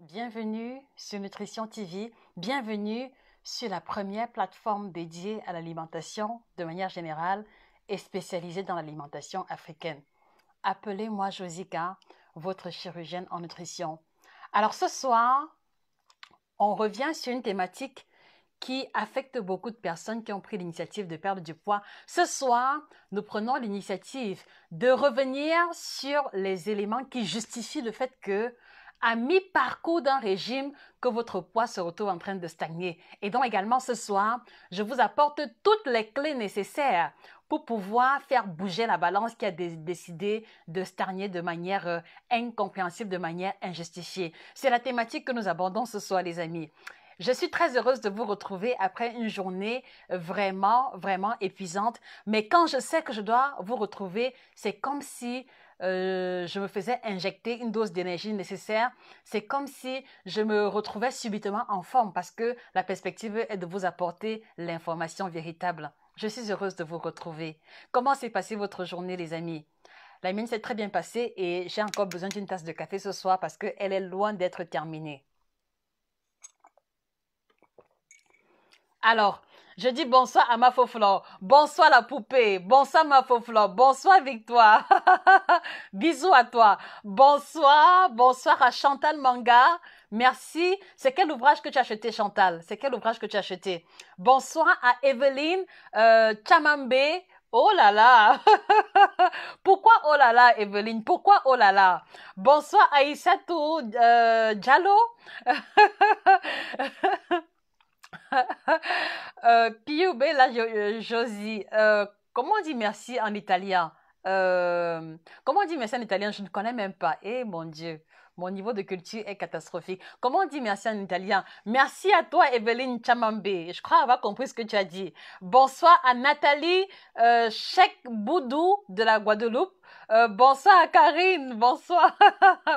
Bienvenue sur Nutrition TV, bienvenue sur la première plateforme dédiée à l'alimentation de manière générale et spécialisée dans l'alimentation africaine. Appelez-moi Josica, votre chirurgienne en nutrition. Alors ce soir, on revient sur une thématique qui affecte beaucoup de personnes qui ont pris l'initiative de perdre du poids. Ce soir, nous prenons l'initiative de revenir sur les éléments qui justifient le fait que, à mi-parcours d'un régime, que votre poids se retrouve en train de stagner. Et donc également ce soir, je vous apporte toutes les clés nécessaires pour pouvoir faire bouger la balance qui a décidé de stagner de manière incompréhensible, de manière injustifiée. C'est la thématique que nous abordons ce soir, les amis. Je suis très heureuse de vous retrouver après une journée vraiment épuisante. Mais quand je sais que je dois vous retrouver, c'est comme si je me faisais injecter une dose d'énergie nécessaire. C'est comme si je me retrouvais subitement en forme parce que la perspective est de vous apporter l'information véritable. Je suis heureuse de vous retrouver. Comment s'est passée votre journée, les amis? La mienne s'est très bien passée et j'ai encore besoin d'une tasse de café ce soir parce qu'elle est loin d'être terminée. Alors, je dis bonsoir à ma Foflore, bonsoir la poupée, bonsoir ma Foflore, bonsoir Victoire, bisous à toi, bonsoir à Chantal Manga, merci. C'est quel ouvrage que tu as acheté, Chantal? C'est quel ouvrage que tu as acheté? Bonsoir à Evelyne Chamambe. Oh là là. Pourquoi oh là là, Evelyne? Pourquoi oh là là? Bonsoir à Aïssatou Diallo. Piube la Josie. Comment on dit merci en italien? Comment on dit merci en italien? Je ne connais même pas. Eh mon Dieu, mon niveau de culture est catastrophique. Comment on dit merci en italien? Merci à toi, Evelyne Chamambe. Je crois avoir compris ce que tu as dit. Bonsoir à Nathalie Cheikh Boudou de la Guadeloupe. Bonsoir à Karine. Bonsoir.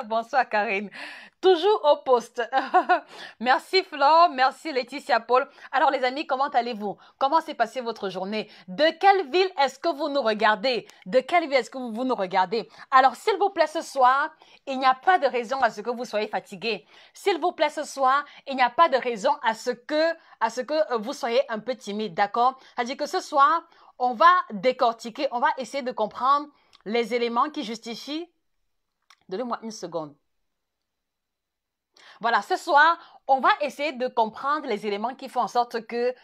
Bonsoir Karine. Toujours au poste. Merci Flore, merci Laetitia Paul. Alors les amis, comment allez-vous? Comment s'est passée votre journée? De quelle ville est-ce que vous nous regardez? De quelle ville est-ce que vous nous regardez? Alors s'il vous plaît ce soir, il n'y a pas de raison à ce que vous soyez fatigué. S'il vous plaît ce soir, il n'y a pas de raison à ce que vous soyez un peu timide, d'accord? C'est-à-dire que ce soir, on va décortiquer, on va essayer de comprendre les éléments qui justifient. Donnez-moi une seconde. Voilà, ce soir, on va essayer de comprendre les éléments qui font en sorte que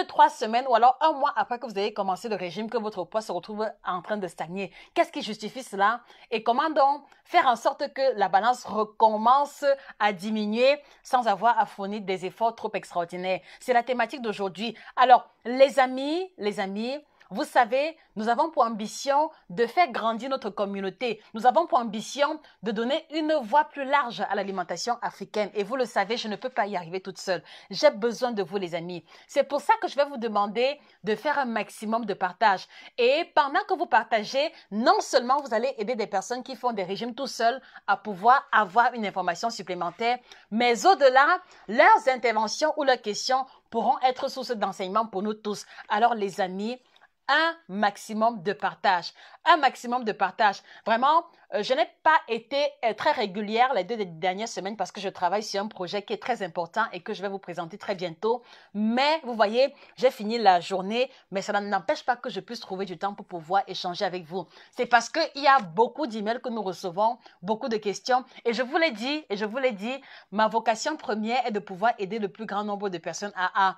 3 semaines ou alors un mois après que vous ayez commencé le régime, que votre poids se retrouve en train de stagner. Qu'est-ce qui justifie cela? Et comment donc faire en sorte que la balance recommence à diminuer sans avoir à fournir des efforts trop extraordinaires? C'est la thématique d'aujourd'hui. Alors, les amis, vous savez, nous avons pour ambition de faire grandir notre communauté. Nous avons pour ambition de donner une voie plus large à l'alimentation africaine. Et vous le savez, je ne peux pas y arriver toute seule. J'ai besoin de vous, les amis. C'est pour ça que je vais vous demander de faire un maximum de partage. Et pendant que vous partagez, non seulement vous allez aider des personnes qui font des régimes tout seuls à pouvoir avoir une information supplémentaire, mais au-delà, leurs interventions ou leurs questions pourront être source d'enseignement pour nous tous. Alors, les amis, un maximum de partage. Un maximum de partage. Vraiment, je n'ai pas été très régulière les 2 dernières semaines parce que je travaille sur un projet qui est très important et que je vais vous présenter très bientôt. Mais vous voyez, j'ai fini la journée, mais ça n'empêche pas que je puisse trouver du temps pour pouvoir échanger avec vous. C'est parce qu'il y a beaucoup d'emails que nous recevons, beaucoup de questions. Et je vous l'ai dit, ma vocation première est de pouvoir aider le plus grand nombre de personnes à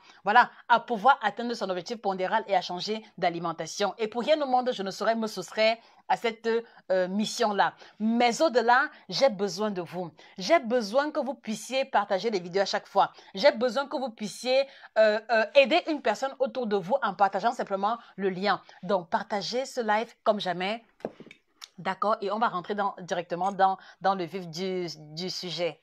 pouvoir atteindre son objectif pondéral et à changer d'alimentation. Et pour rien au monde, je ne saurais me soustraire à cette mission-là. Mais au-delà, j'ai besoin de vous. J'ai besoin que vous puissiez partager des vidéos à chaque fois. J'ai besoin que vous puissiez aider une personne autour de vous en partageant simplement le lien. Donc, partagez ce live comme jamais. D'accord? Et on va rentrer directement dans le vif du sujet.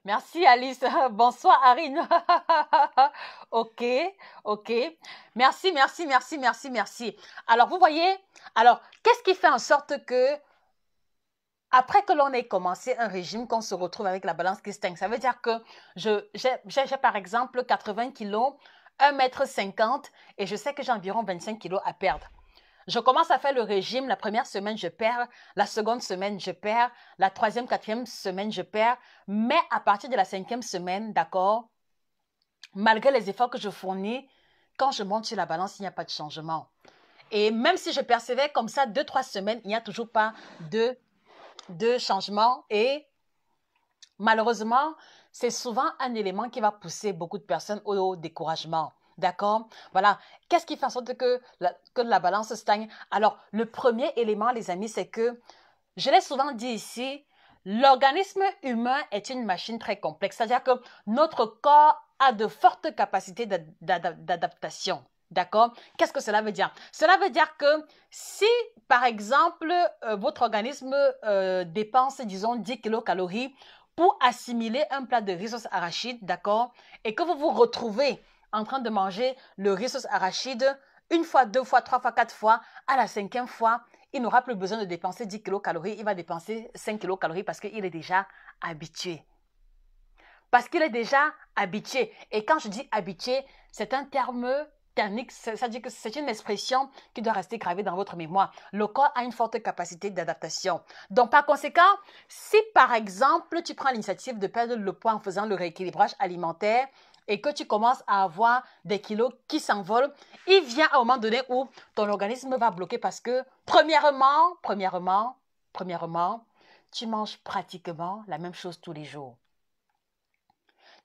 Merci Alice. Bonsoir Arine. Ok. Merci. Alors vous voyez, qu'est-ce qui fait en sorte que après que l'on ait commencé un régime, qu'on se retrouve avec la balance qui stagne? Ça veut dire que j'ai par exemple 80 kilos, 1,50 m et je sais que j'ai environ 25 kilos à perdre. Je commence à faire le régime, la première semaine, je perds, la seconde semaine, je perds, la troisième, quatrième semaine, je perds. Mais à partir de la cinquième semaine, d'accord, malgré les efforts que je fournis, quand je monte sur la balance, il n'y a pas de changement. Et même si je persévère comme ça 2-3 semaines, il n'y a toujours pas de changement. Et malheureusement, c'est souvent un élément qui va pousser beaucoup de personnes au découragement. D'accord? Voilà. Qu'est-ce qui fait en sorte que la balance stagne? Alors, le premier élément, les amis, c'est que, je l'ai souvent dit ici, l'organisme humain est une machine très complexe. C'est-à-dire que notre corps a de fortes capacités d'adaptation. D'accord? Qu'est-ce que cela veut dire? Cela veut dire que si, par exemple, votre organisme dépense, disons, 10 kilocalories pour assimiler un plat de riz sauce arachide, d'accord, et que vous vous retrouvez en train de manger le riz sauce arachide une fois, deux fois, trois fois, quatre fois, à la cinquième fois, il n'aura plus besoin de dépenser 10 kilocalories, il va dépenser 5 kilocalories parce qu'il est déjà habitué. Parce qu'il est déjà habitué. Et quand je dis habitué, c'est un terme technique, c'est-à-dire que c'est une expression qui doit rester gravée dans votre mémoire. Le corps a une forte capacité d'adaptation. Donc, par conséquent, si par exemple, tu prends l'initiative de perdre le poids en faisant le rééquilibrage alimentaire et que tu commences à avoir des kilos qui s'envolent, il vient à un moment donné où ton organisme va bloquer parce que, premièrement, tu manges pratiquement la même chose tous les jours.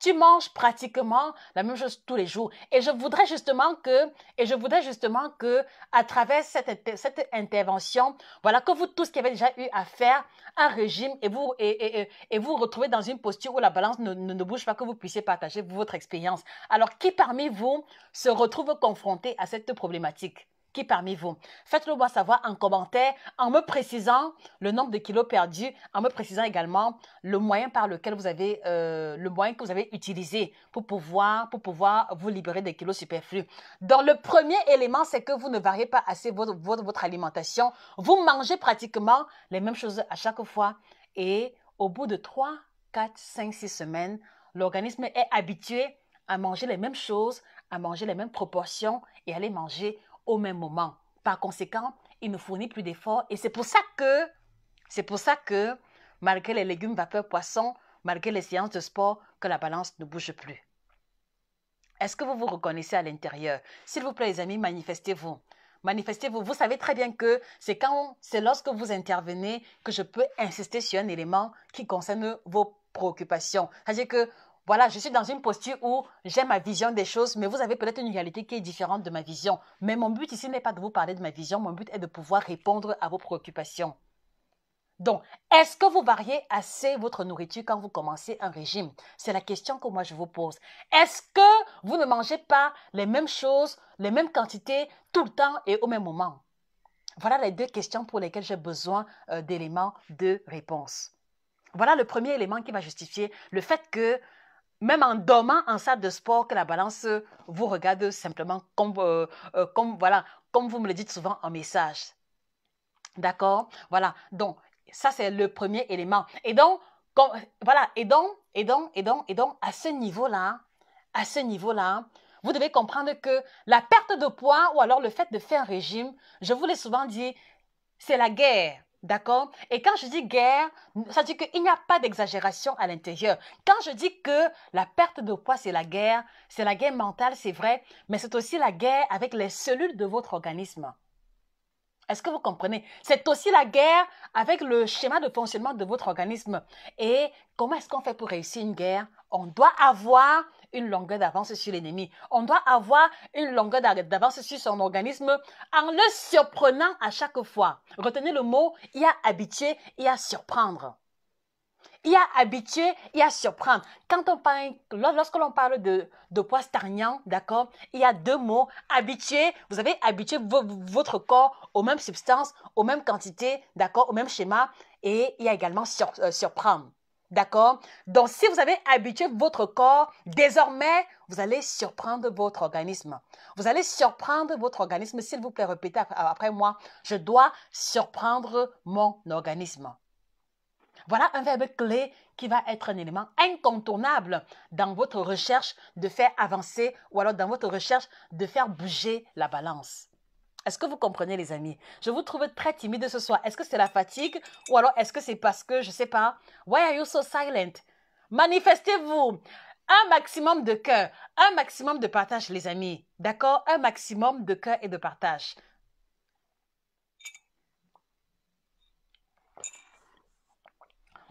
Tu manges pratiquement la même chose tous les jours. Et je voudrais justement que, à travers cette intervention, voilà, que vous tous qui avez déjà eu à faire un régime et vous retrouvez dans une posture où la balance ne bouge pas, que vous puissiez partager votre expérience. Alors, qui parmi vous se retrouve confronté à cette problématique? Qui parmi vous? Faites-le moi savoir en commentaire en me précisant le nombre de kilos perdus, en me précisant également le moyen par lequel vous avez, le moyen que vous avez utilisé pour pouvoir vous libérer des kilos superflus. Donc, le premier élément, c'est que vous ne variez pas assez votre alimentation. Vous mangez pratiquement les mêmes choses à chaque fois. Et au bout de 3, 4, 5, 6 semaines, l'organisme est habitué à manger les mêmes choses, à manger les mêmes proportions et à les manger au même moment. Par conséquent, il ne fournit plus d'efforts et c'est pour ça que, malgré les légumes vapeur poisson, malgré les séances de sport, que la balance ne bouge plus. Est-ce que vous vous reconnaissez à l'intérieur? S'il vous plaît, les amis, manifestez-vous. Manifestez-vous. Vous savez très bien que c'est lorsque vous intervenez que je peux insister sur un élément qui concerne vos préoccupations. C'est-à-dire que voilà, je suis dans une posture où j'ai ma vision des choses, mais vous avez peut-être une réalité qui est différente de ma vision. Mais mon but ici n'est pas de vous parler de ma vision, mon but est de pouvoir répondre à vos préoccupations. Donc, est-ce que vous variez assez votre nourriture quand vous commencez un régime? C'est la question que moi je vous pose. Est-ce que vous ne mangez pas les mêmes choses, les mêmes quantités tout le temps et au même moment? Voilà les deux questions pour lesquelles j'ai besoin d'éléments de réponse. Voilà le premier élément qui va justifier le fait que même en dormant en salle de sport, que la balance vous regarde simplement comme vous me le dites souvent en message. D'accord? Voilà. Donc, ça, c'est le premier élément. Et donc, voilà. Et donc, à ce niveau-là, vous devez comprendre que la perte de poids ou alors le fait de faire un régime, je vous l'ai souvent dit, c'est la guerre. D'accord? Et quand je dis guerre, ça dit qu'il n'y a pas d'exagération à l'intérieur. Quand je dis que la perte de poids, c'est la guerre mentale, c'est vrai, mais c'est aussi la guerre avec les cellules de votre organisme. Est-ce que vous comprenez? C'est aussi la guerre avec le schéma de fonctionnement de votre organisme. Et comment est-ce qu'on fait pour réussir une guerre? On doit avoir une longueur d'avance sur l'ennemi. On doit avoir une longueur d'avance sur son organisme en le surprenant à chaque fois. Retenez le mot, il y a habitué, il y a surprendre. Il y a habitué, il y a surprendre. Lorsque l'on parle de poids stagnant, d'accord, il y a deux mots. Habitué, vous avez habitué votre corps aux mêmes substances, aux mêmes quantités, d'accord, au même schéma. Et il y a également surprendre. D'accord? Donc, si vous avez habitué votre corps, désormais, vous allez surprendre votre organisme. Vous allez surprendre votre organisme. S'il vous plaît, répétez après moi. Je dois surprendre mon organisme. Voilà un verbe clé qui va être un élément incontournable dans votre recherche de faire avancer ou alors dans votre recherche de faire bouger la balance. Est-ce que vous comprenez, les amis? Je vous trouve très timide ce soir. Est-ce que c'est la fatigue ou alors est-ce que c'est parce que, je ne sais pas, why are you so silent? Manifestez-vous. Un maximum de cœur, un maximum de partage, les amis. D'accord? Un maximum de cœur et de partage.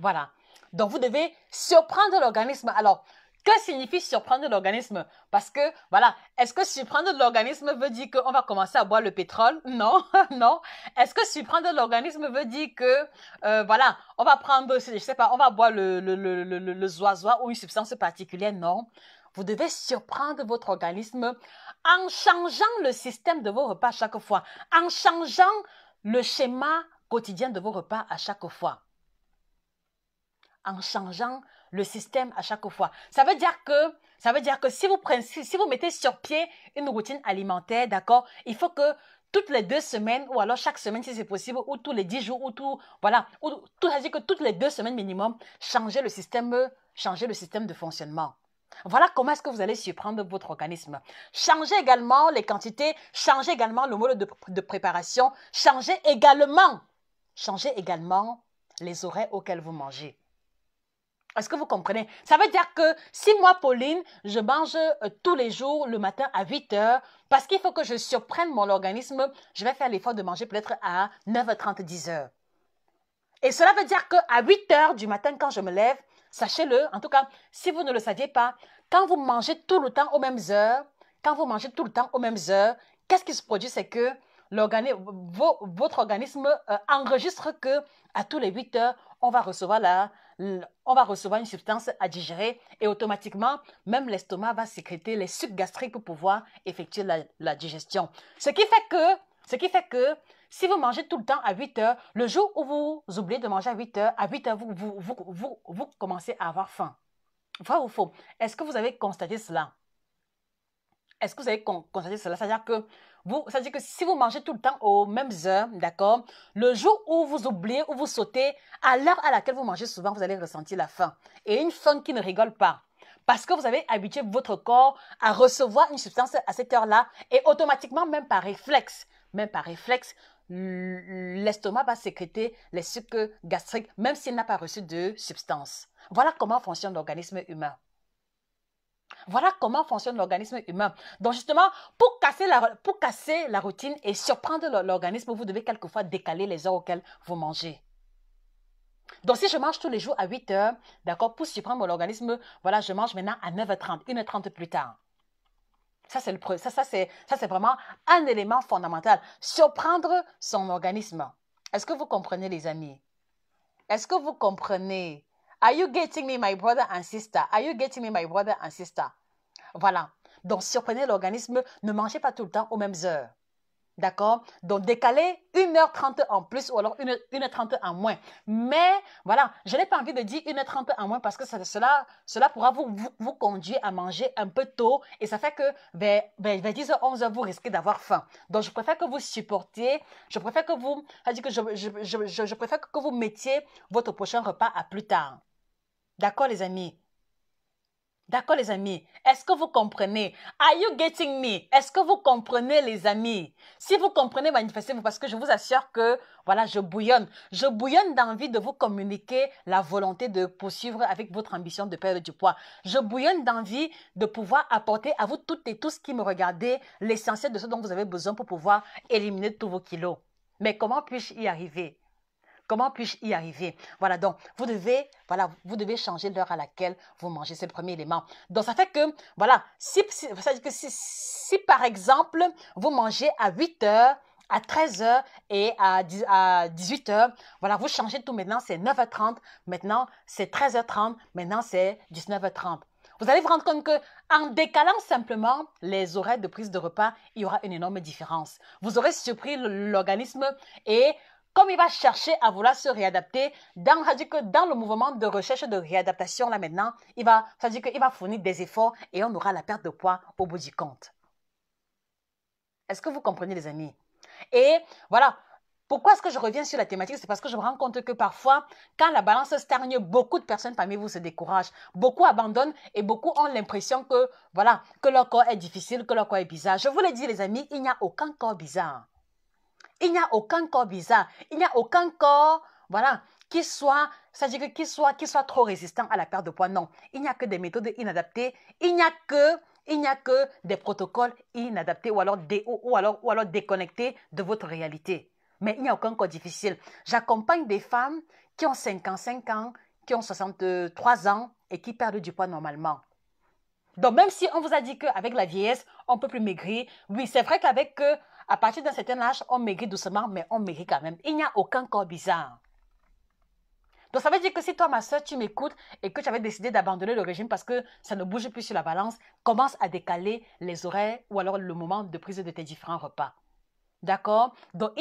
Voilà. Donc, vous devez surprendre l'organisme. Alors, que signifie surprendre l'organisme? Parce que, voilà, est-ce que surprendre l'organisme veut dire qu'on va commencer à boire le pétrole? Non, non. Est-ce que surprendre l'organisme veut dire que, voilà, on va prendre, je sais pas, on va boire le zoazoa ou une substance particulière? Non. Vous devez surprendre votre organisme en changeant le système de vos repas à chaque fois, en changeant le schéma quotidien de vos repas à chaque fois, en changeant le système à chaque fois. Ça veut dire que si vous mettez sur pied une routine alimentaire, d'accord, il faut que toutes les 2 semaines, ou alors chaque semaine si c'est possible, ou tous les 10 jours, ou tout, voilà, c'est-à-dire que toutes les 2 semaines minimum, changer le système de fonctionnement. Voilà comment est-ce que vous allez surprendre votre organisme. Changez également les quantités, changez également le mode de préparation, changez également les horaires auxquels vous mangez. Est-ce que vous comprenez? Ça veut dire que si moi, Pauline, je mange tous les jours le matin à 8 heures, parce qu'il faut que je surprenne mon organisme, je vais faire l'effort de manger peut-être à 9h30, 10 heures. Et cela veut dire qu'à 8 heures du matin, quand je me lève, sachez-le, en tout cas, si vous ne le saviez pas, quand vous mangez tout le temps aux mêmes heures, qu'est-ce qui se produit? C'est que votre organisme enregistre que à tous les 8 heures, on va recevoir une substance à digérer et automatiquement, même l'estomac va sécréter les sucs gastriques pour pouvoir effectuer la digestion. Ce qui fait que si vous mangez tout le temps à 8 heures, le jour où vous oubliez de manger à 8 heures, vous commencez à avoir faim. Vrai ou faux? Est-ce que vous avez constaté cela? Est-ce que vous avez constaté cela? C'est-à-dire que si vous mangez tout le temps aux mêmes heures, d'accord, le jour où vous oubliez, ou vous sautez, à l'heure à laquelle vous mangez souvent, vous allez ressentir la faim. Et une faim qui ne rigole pas. Parce que vous avez habitué votre corps à recevoir une substance à cette heure-là et automatiquement, même par réflexe, l'estomac va sécréter les sucs gastriques, même s'il n'a pas reçu de substance. Voilà comment fonctionne l'organisme humain. Voilà comment fonctionne l'organisme humain. Donc justement, pour casser la routine et surprendre l'organisme, vous devez quelquefois décaler les heures auxquelles vous mangez. Donc si je mange tous les jours à 8 heures, d'accord, pour surprendre mon organisme, voilà, je mange maintenant à 9h30, 1h30 plus tard. Ça, c'est vraiment un élément fondamental. Surprendre son organisme. Est-ce que vous comprenez, les amis? Est-ce que vous comprenez? Are you getting me, my brother and sister? Are you getting me, my brother and sister? Voilà. Donc, surprenez l'organisme. Ne mangez pas tout le temps aux mêmes heures. D'accord? Donc, décalez 1h30 en plus ou alors 1h30 en moins. Mais, voilà, je n'ai pas envie de dire 1h30 en moins parce que cela pourra vous conduire à manger un peu tôt et ça fait que vers 10h, 11h, vous risquez d'avoir faim. Donc, je préfère que vous supportiez, je préfère que vous mettiez votre prochain repas à plus tard. D'accord, les amis? D'accord, les amis? Est-ce que vous comprenez? Are you getting me? Est-ce que vous comprenez, les amis? Si vous comprenez, manifestez-vous parce que je vous assure que, voilà, je bouillonne. Je bouillonne d'envie de vous communiquer la volonté de poursuivre avec votre ambition de perdre du poids. Je bouillonne d'envie de pouvoir apporter à vous toutes et tous qui me regardez l'essentiel de ce dont vous avez besoin pour pouvoir éliminer tous vos kilos. Mais comment puis-je y arriver? Comment puis-je y arriver? Voilà, donc vous devez changer l'heure à laquelle vous mangez. C'est le premier élément. Donc ça fait que, voilà, si par exemple, vous mangez à 8 heures, à 13 heures et à 18 heures, voilà, vous changez tout maintenant, c'est 9h30, maintenant c'est 13h30, maintenant c'est 19h30. Vous allez vous rendre compte qu'en décalant simplement les horaires de prise de repas, il y aura une énorme différence. Vous aurez surpris l'organisme et comme il va chercher à vouloir se réadapter, dans le mouvement de recherche de réadaptation, là maintenant, il va fournir des efforts et on aura la perte de poids au bout du compte. Est-ce que vous comprenez, les amis? Et voilà, pourquoi est-ce que je reviens sur la thématique? C'est parce que je me rends compte que parfois, quand la balance stagne, beaucoup de personnes parmi vous se découragent. Beaucoup abandonnent et beaucoup ont l'impression que, voilà, que leur corps est difficile, que leur corps est bizarre. Je vous l'ai dit, les amis, il n'y a aucun corps bizarre. Il n'y a aucun corps bizarre. Il n'y a aucun corps, voilà, qui soit, c'est-à-dire qu'il soit trop résistant à la perte de poids. Non, il n'y a que des méthodes inadaptées. Il n'y a que des protocoles inadaptés ou alors déconnectés de votre réalité. Mais il n'y a aucun corps difficile. J'accompagne des femmes qui ont 55 ans, qui ont 63 ans et qui perdent du poids normalement. Donc, même si on vous a dit qu'avec la vieillesse, on ne peut plus maigrir, oui, c'est vrai à partir d'un certain âge, on maigrit doucement, mais on maigrit quand même. Il n'y a aucun corps bizarre. Donc, ça veut dire que si toi, ma soeur, tu m'écoutes et que tu avais décidé d'abandonner le régime parce que ça ne bouge plus sur la balance, commence à décaler les horaires ou alors le moment de prise de tes différents repas. D'accord? Donc,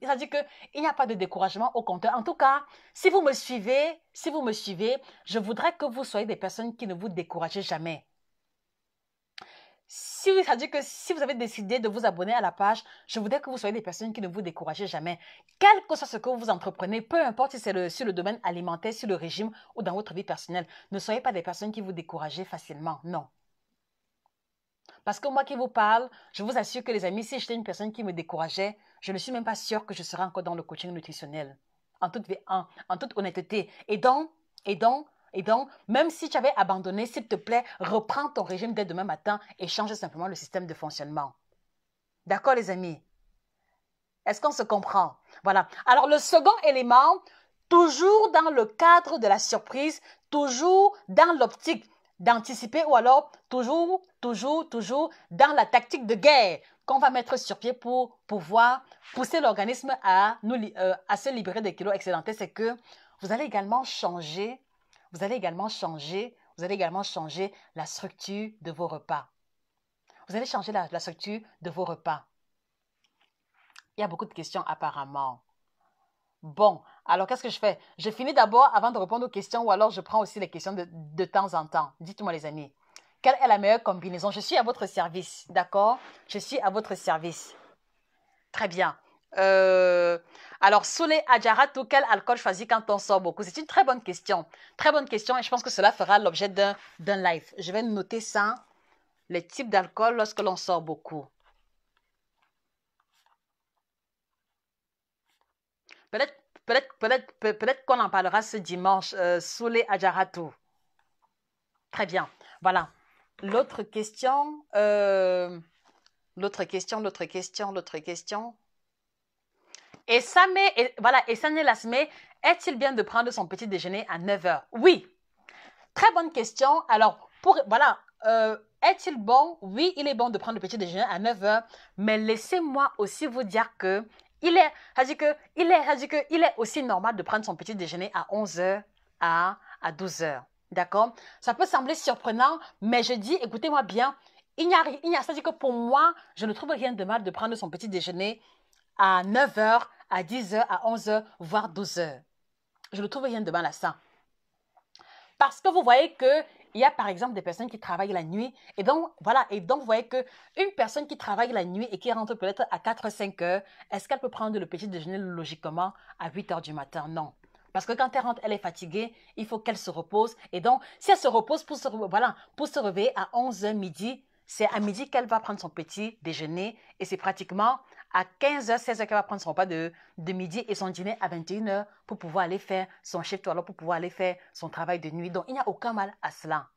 ça dit qu'il n'y a pas de découragement au contraire. En tout cas, si vous me suivez, je voudrais que vous soyez des personnes qui ne vous découragez jamais. Ça dit que si vous avez décidé de vous abonner à la page, je voudrais que vous soyez des personnes qui ne vous découragez jamais. Quel que soit ce que vous entreprenez, peu importe si c'est sur le domaine alimentaire, sur le régime ou dans votre vie personnelle, ne soyez pas des personnes qui vous découragez facilement. Non. Parce que moi qui vous parle, je vous assure que les amis, si j'étais une personne qui me décourageait, je ne suis même pas sûre que je serais encore dans le coaching nutritionnel. En toute honnêteté. Et donc, même si tu avais abandonné, s'il te plaît, reprends ton régime dès demain matin et change simplement le système de fonctionnement. D'accord, les amis? Est-ce qu'on se comprend? Voilà. Alors, le second élément, toujours dans le cadre de la surprise, toujours dans l'optique d'anticiper ou alors toujours dans la tactique de guerre qu'on va mettre sur pied pour pouvoir pousser l'organisme à se libérer des kilos excédentés, c'est que vous allez également changer la structure de vos repas. Vous allez changer la structure de vos repas. Il y a beaucoup de questions apparemment. Bon, alors qu'est-ce que je fais? Je finis d'abord avant de répondre aux questions ou alors je prends aussi les questions de temps en temps. Dites-moi les amis, quelle est la meilleure combinaison? Je suis à votre service, d'accord? Je suis à votre service. Très bien. Alors, Soulé Adjaratou, quel alcool choisir quand on sort beaucoup? C'est une très bonne question. Très bonne question et je pense que cela fera l'objet d'un live. Je vais noter ça, les types d'alcool lorsque l'on sort beaucoup. Peut-être qu'on en parlera ce dimanche, Soulé Adjaratou. Très bien. Voilà. L'autre question. Et Sané Lasme, est-il bien de prendre son petit déjeuner à 9 h? Oui. Très bonne question. Alors, est-il bon? Oui, il est bon de prendre le petit déjeuner à 9 h, mais laissez-moi aussi vous dire que il est aussi normal de prendre son petit déjeuner à 11 h, à 12 h. D'accord? Ça peut sembler surprenant, mais je dis, écoutez-moi bien, c'est-à-dire que pour moi, je ne trouve rien de mal de prendre son petit déjeuner à 9 h, à 10 h, à 11 h, voire 12 h. Je ne trouve rien de mal à ça. Parce que vous voyez qu'il y a par exemple des personnes qui travaillent la nuit. Et donc, voilà. Et donc, vous voyez qu'une personne qui travaille la nuit et qui rentre peut-être à 4-5 h, est-ce qu'elle peut prendre le petit déjeuner logiquement à 8 h du matin? Non. Parce que quand elle rentre, elle est fatiguée, il faut qu'elle se repose. Et donc, si elle se repose pour se réveiller à 11 h midi, c'est à midi qu'elle va prendre son petit déjeuner et c'est pratiquement à 15 h, 16 h qu'elle va prendre son repas de midi et son dîner à 21 h pour pouvoir aller faire son shift ou alors pour pouvoir aller faire son travail de nuit. Donc, il n'y a aucun mal à cela.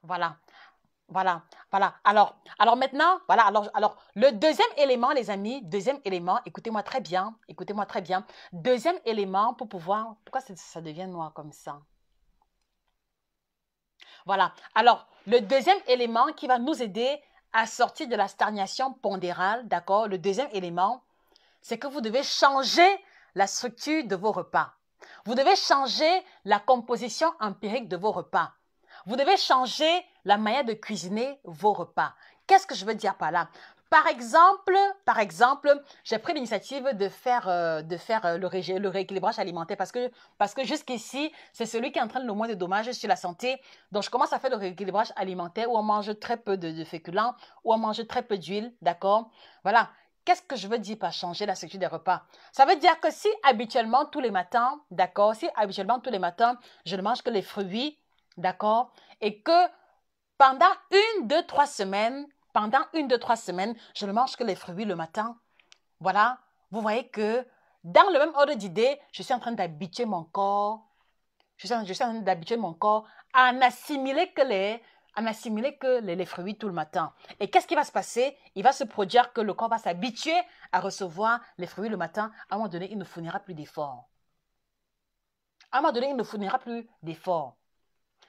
Voilà. Voilà, voilà. Alors maintenant, voilà, alors, le deuxième élément, les amis, écoutez-moi très bien, Deuxième élément pour pouvoir, pourquoi ça devient noir comme ça? Voilà, alors, le deuxième élément qui va nous aider à sortir de la stagnation pondérale, d'accord? Le deuxième élément, c'est que vous devez changer la structure de vos repas. Vous devez changer la composition empirique de vos repas. Vous devez changer la manière de cuisiner vos repas. Qu'est-ce que je veux dire par là? Par exemple, j'ai pris l'initiative de faire le rééquilibrage alimentaire parce que jusqu'ici, c'est celui qui entraîne le moins de dommages sur la santé. Donc, je commence à faire le rééquilibrage alimentaire où on mange très peu de féculents, où on mange très peu d'huile, d'accord? Voilà. Qu'est-ce que je veux dire par changer la structure des repas? Ça veut dire que si habituellement tous les matins, d'accord, je ne mange que les fruits, d'accord, et que pendant 1, 2, 3 semaines, je ne mange que les fruits le matin. Voilà, vous voyez que dans le même ordre d'idée, je suis en train d'habituer mon corps. Je suis en train d'habituer mon corps à n'assimiler que les fruits tout le matin. Et qu'est-ce qui va se passer? Il va se produire que le corps va s'habituer à recevoir les fruits le matin. À un moment donné, il ne fournira plus d'efforts.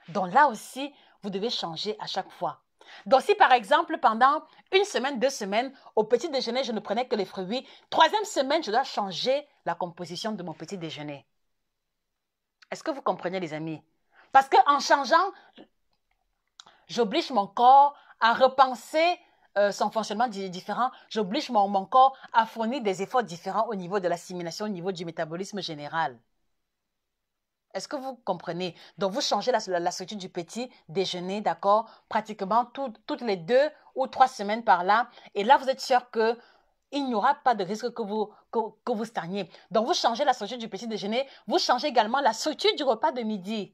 Donc là aussi, vous devez changer à chaque fois. Donc si par exemple, pendant 1 semaine, 2 semaines, au petit déjeuner, je ne prenais que les fruits, 3e semaine, je dois changer la composition de mon petit déjeuner. Est-ce que vous comprenez, les amis? Parce qu'en changeant, j'oblige mon corps à repenser son fonctionnement différent. J'oblige mon corps à fournir des efforts différents au niveau de l'assimilation, au niveau du métabolisme général. Est-ce que vous comprenez? Donc, vous changez la structure du petit déjeuner, d'accord? Pratiquement toutes les 2 ou 3 semaines par là. Et là, vous êtes sûr qu'il n'y aura pas de risque que vous stagniez. Donc, vous changez la structure du petit déjeuner. Vous changez également la structure du repas de midi.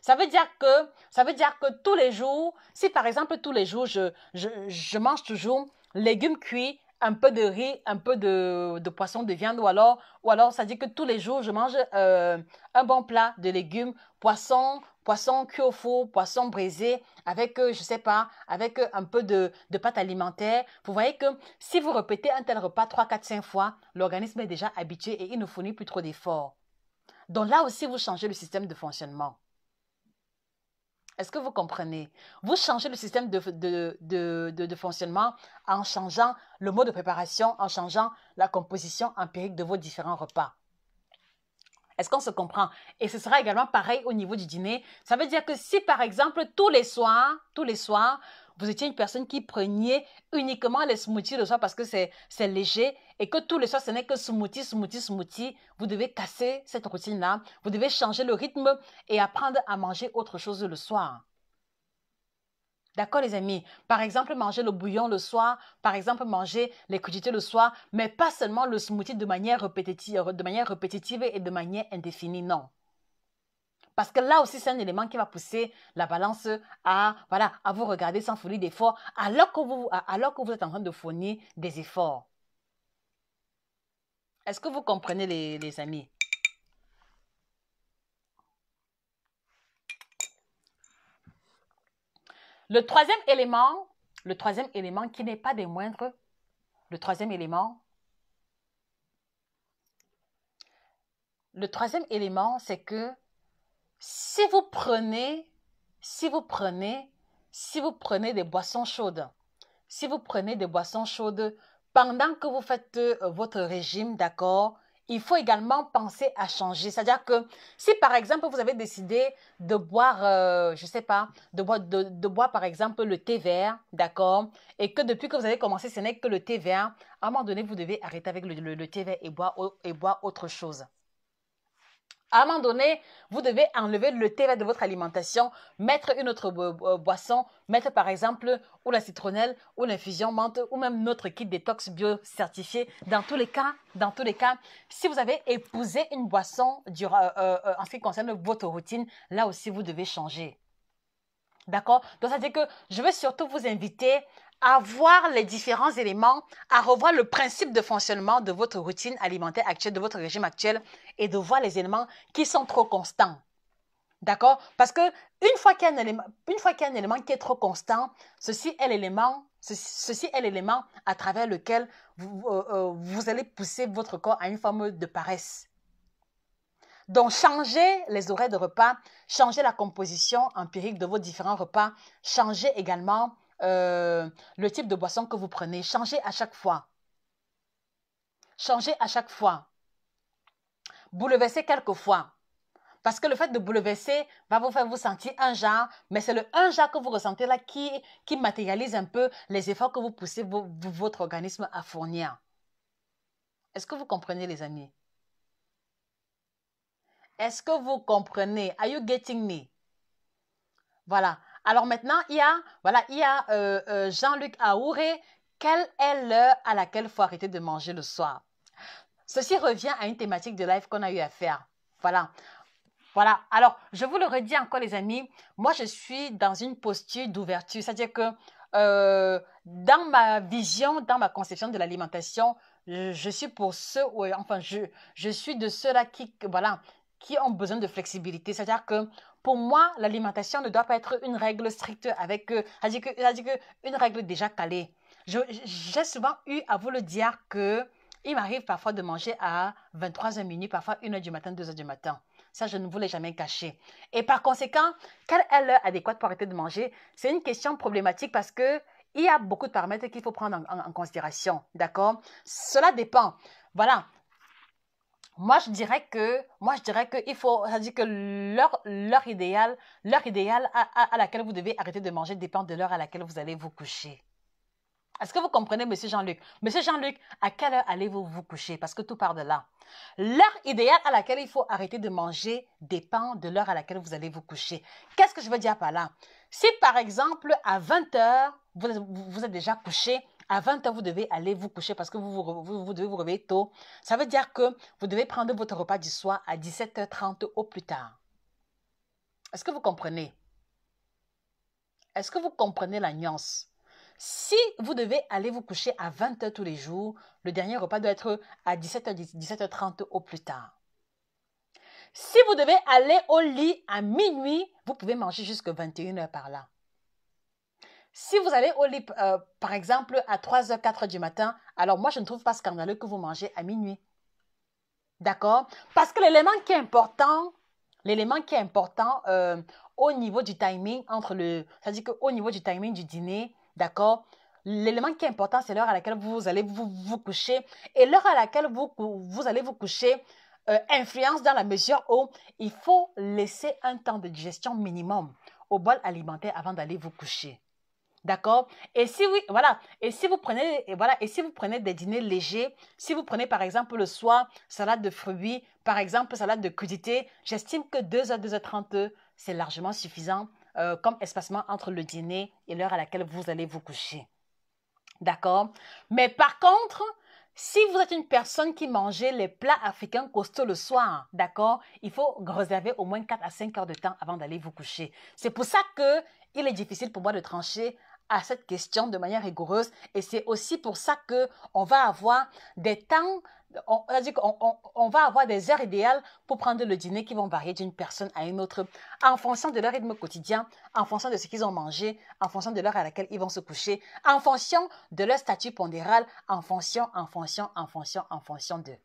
Ça veut dire que tous les jours, si par exemple tous les jours, je mange toujours légumes cuits, un peu de riz, un peu de poisson, de viande, ou alors ça dit que tous les jours, je mange un bon plat de légumes, poisson cuit au four, poisson braisé, avec, je sais pas, avec un peu de pâte alimentaire. Vous voyez que si vous répétez un tel repas 3, 4, 5 fois, l'organisme est déjà habitué et il ne fournit plus trop d'efforts. Donc là aussi, vous changez le système de fonctionnement. Est-ce que vous comprenez? Vous changez le système de fonctionnement en changeant le mode de préparation, en changeant la composition empirique de vos différents repas. Est-ce qu'on se comprend? Et ce sera également pareil au niveau du dîner. Ça veut dire que si, par exemple, tous les soirs, vous étiez une personne qui preniez uniquement les smoothies le soir parce que c'est léger et que tous les soirs, ce n'est que smoothie, vous devez casser cette routine-là. Vous devez changer le rythme et apprendre à manger autre chose le soir. D'accord, les amis? Par exemple, manger le bouillon le soir, par exemple, manger les crudités le soir, mais pas seulement le smoothie de manière répétitive et de manière indéfinie, non. Parce que là aussi, c'est un élément qui va pousser la balance à vous regarder sans fournir d'efforts, alors que vous êtes en train de fournir des efforts. Est-ce que vous comprenez, les amis? Le troisième élément qui n'est pas des moindres, le troisième élément, c'est que si vous prenez des boissons chaudes, pendant que vous faites votre régime, d'accord, il faut également penser à changer. C'est-à-dire que si par exemple vous avez décidé de boire, je sais pas, de boire par exemple le thé vert, d'accord, et que depuis que vous avez commencé, ce n'est que le thé vert, à un moment donné, vous devez arrêter avec le thé vert et boire autre chose. À un moment donné, vous devez enlever le thé vert de votre alimentation, mettre une autre boisson, mettre par exemple ou la citronnelle ou l'infusion menthe ou même notre kit détox bio certifié. Dans tous les cas, si vous avez épousé une boisson en ce qui concerne votre routine, là aussi vous devez changer. D'accord? Donc ça veut dire que je vais surtout vous inviter à voir les différents éléments, à revoir le principe de fonctionnement de votre routine alimentaire actuelle, de votre régime actuel et de voir les éléments qui sont trop constants. D'accord? Parce que une fois qu'il y a un élément qui est trop constant, ceci est l'élément à travers lequel vous allez pousser votre corps à une forme de paresse. Donc, changez les horaires de repas, changez la composition empirique de vos différents repas, changez également le type de boisson que vous prenez. Changez à chaque fois. Bouleversez quelquefois. Parce que le fait de bouleverser va vous faire vous sentir un genre, mais c'est le un genre que vous ressentez là qui matérialise un peu les efforts que vous poussez votre organisme à fournir. Est-ce que vous comprenez, les amis? Est-ce que vous comprenez? Are you getting me? Voilà. Alors maintenant, il y a Jean-Luc Aouré. Quelle est l'heure à laquelle il faut arrêter de manger le soir? Ceci revient à une thématique de live qu'on a eu à faire. Voilà. Voilà. Alors, je vous le redis encore, les amis. Moi, je suis dans une posture d'ouverture. C'est-à-dire que dans ma vision, dans ma conception de l'alimentation, je suis pour ceux, enfin, je suis de ceux-là qui, voilà, qui ont besoin de flexibilité. C'est-à-dire que pour moi, l'alimentation ne doit pas être une règle stricte avec, c'est-à-dire que une règle déjà calée. J'ai souvent eu à vous le dire que il m'arrive parfois de manger à 23h minuit, parfois 1h du matin, 2h du matin. Ça, je ne vous l'ai jamais caché. Et par conséquent, quelle est l'heure adéquate pour arrêter de manger? C'est une question problématique parce que il y a beaucoup de paramètres qu'il faut prendre en considération. D'accord? Cela dépend. Voilà. Moi, je dirais que il faut, c'est-à-dire que l'heure idéale à laquelle vous devez arrêter de manger dépend de l'heure à laquelle vous allez vous coucher. Est-ce que vous comprenez, Monsieur Jean-Luc? Monsieur Jean-Luc, à quelle heure allez-vous vous coucher? Parce que tout part de là. L'heure idéale à laquelle il faut arrêter de manger dépend de l'heure à laquelle vous allez vous coucher. Qu'est-ce que je veux dire par là? Si par exemple à 20 heures, vous êtes déjà couché, à 20 heures, vous devez aller vous coucher parce que vous devez vous réveiller tôt. Ça veut dire que vous devez prendre votre repas du soir à 17h30 au plus tard. Est-ce que vous comprenez? Est-ce que vous comprenez la nuance? Si vous devez aller vous coucher à 20 heures tous les jours, le dernier repas doit être à 17h, 17h30 au plus tard. Si vous devez aller au lit à minuit, vous pouvez manger jusqu'à 21 heures par là. Si vous allez au lit, par exemple, à 3h, 4h du matin, alors moi, je ne trouve pas scandaleux que vous mangez à minuit. D'accord? Parce que l'élément qui est important au niveau du timing, c'est-à-dire qu'au niveau du timing du dîner, d'accord? L'élément qui est important, c'est l'heure à laquelle vous allez vous coucher. Et l'heure à laquelle vous allez vous coucher influence dans la mesure où il faut laisser un temps de digestion minimum au bol alimentaire avant d'aller vous coucher. D'accord? Et si oui, voilà. Et si vous prenez, des dîners légers, si vous prenez par exemple le soir, salade de fruits, par exemple salade de crudités, j'estime que 2h, 2h30, c'est largement suffisant comme espacement entre le dîner et l'heure à laquelle vous allez vous coucher. D'accord? Mais par contre, si vous êtes une personne qui mangeait les plats africains costauds le soir, d'accord, il faut réserver au moins 4 à 5 heures de temps avant d'aller vous coucher. C'est pour ça que il est difficile pour moi de trancher à cette question de manière rigoureuse et c'est aussi pour ça que on va avoir des temps, on va avoir des heures idéales pour prendre le dîner qui vont varier d'une personne à une autre en fonction de leur rythme quotidien, en fonction de ce qu'ils ont mangé, en fonction de l'heure à laquelle ils vont se coucher, en fonction de leur statut pondéral, en fonction d'eux.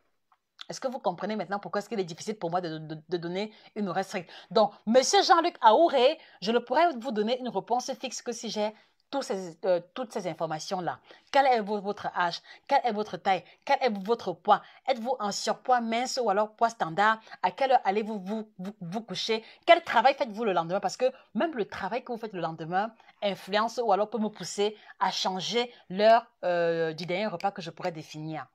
Est-ce que vous comprenez maintenant pourquoi est-ce qu'il est difficile pour moi de donner une restriction? Donc, Monsieur Jean-Luc Aouré, je ne pourrais vous donner une réponse fixe que si j'ai toutes ces informations-là. Quel est votre âge? Quelle est votre taille? Quel est votre poids? Êtes-vous en surpoids mince ou alors poids standard? À quelle heure allez-vous vous coucher? Quel travail faites-vous le lendemain? Parce que même le travail que vous faites le lendemain influence ou alors peut me pousser à changer l'heure du dernier repas que je pourrais définir.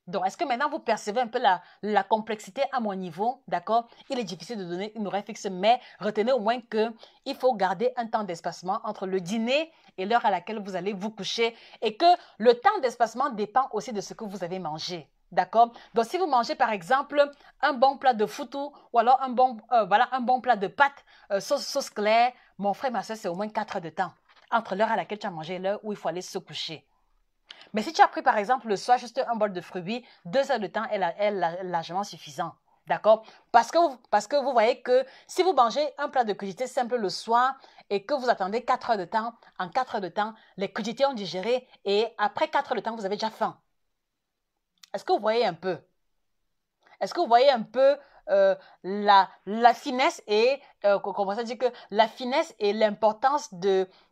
Donc, est-ce que maintenant vous percevez un peu la complexité à mon niveau, d'accord? Il est difficile de donner une horaire fixe, mais retenez au moins qu'il faut garder un temps d'espacement entre le dîner et l'heure à laquelle vous allez vous coucher et que le temps d'espacement dépend aussi de ce que vous avez mangé. D'accord? Donc, si vous mangez par exemple un bon plat de foutou ou alors un bon plat de pâtes, sauce claire, mon frère, ma soeur, c'est au moins 4 heures de temps entre l'heure à laquelle tu as mangé et l'heure où il faut aller se coucher. Mais si tu as pris par exemple le soir juste un bol de fruits, 2 heures de temps est largement suffisant. D'accord? Parce que vous voyez que si vous mangez un plat de crudités simple le soir et que vous attendez 4 heures de temps, en 4 heures de temps, les crudités ont digéré et après 4 heures de temps, vous avez déjà faim. Est-ce que vous voyez un peu? Est-ce que vous voyez un peu la finesse et comment ça dit que la finesse et l'importance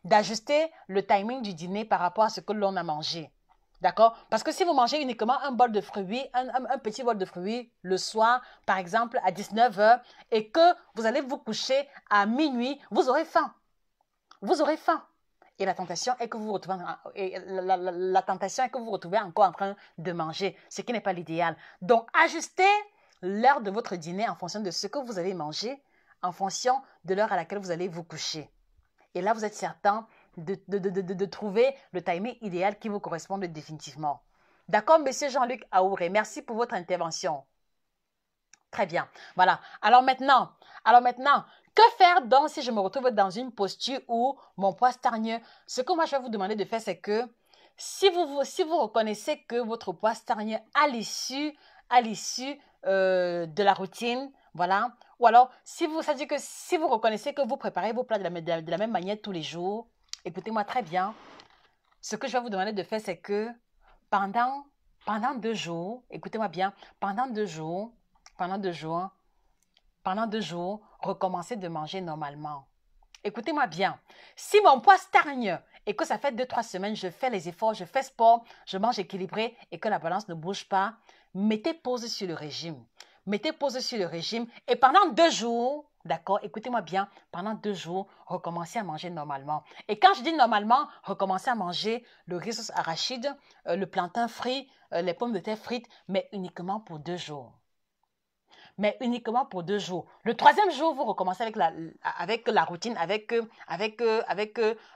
d'ajuster le timing du dîner par rapport à ce que l'on a mangé? D'accord? Parce que si vous mangez uniquement un bol de fruits, un petit bol de fruits le soir, par exemple, à 19 heures, et que vous allez vous coucher à minuit, vous aurez faim. Vous aurez faim. Et la tentation est que vous vous retrouvez, la tentation est que vous vous retrouvez encore en train de manger, ce qui n'est pas l'idéal. Donc, ajustez l'heure de votre dîner en fonction de ce que vous avez mangé, en fonction de l'heure à laquelle vous allez vous coucher. Et là, vous êtes certain de trouver le timing idéal qui vous corresponde définitivement. D'accord, Monsieur Jean-Luc Aouré, merci pour votre intervention. Très bien. Voilà. Alors maintenant, que faire donc si je me retrouve dans une posture où mon poids stagne? Ce que moi, je vais vous demander de faire, c'est que si vous reconnaissez que votre poids stagne à l'issue de la routine, voilà, ou alors, ça veut dire que si vous reconnaissez que vous préparez vos plats de la même manière tous les jours, écoutez-moi très bien, ce que je vais vous demander de faire, c'est que pendant, pendant 2 jours, écoutez-moi bien, pendant deux jours, recommencez de manger normalement. Écoutez-moi bien, si mon poids stagne et que ça fait 2, 3 semaines, je fais les efforts, je fais sport, je mange équilibré et que la balance ne bouge pas, mettez pause sur le régime. Mettez pause sur le régime et pendant 2 jours, d'accord, écoutez-moi bien, pendant 2 jours, recommencez à manger normalement. Et quand je dis normalement, recommencez à manger le riz sauce arachide, le plantain frit, les pommes de terre frites, mais uniquement pour 2 jours. Mais uniquement pour 2 jours. Le troisième jour, vous recommencez avec la routine, avec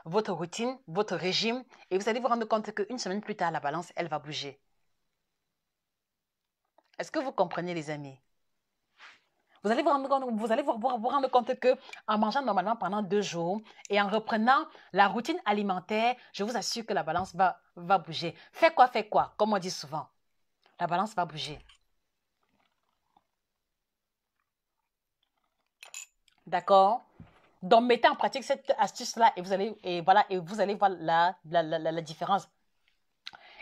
votre routine, votre régime, et vous allez vous rendre compte qu'une semaine plus tard, la balance, elle va bouger. Est-ce que vous comprenez, les amis? Vous allez vous rendre compte que en mangeant normalement pendant 2 jours et en reprenant la routine alimentaire, je vous assure que la balance va bouger. Fais quoi, comme on dit souvent. La balance va bouger. D'accord? Donc, mettez en pratique cette astuce-là et vous allez voir la différence.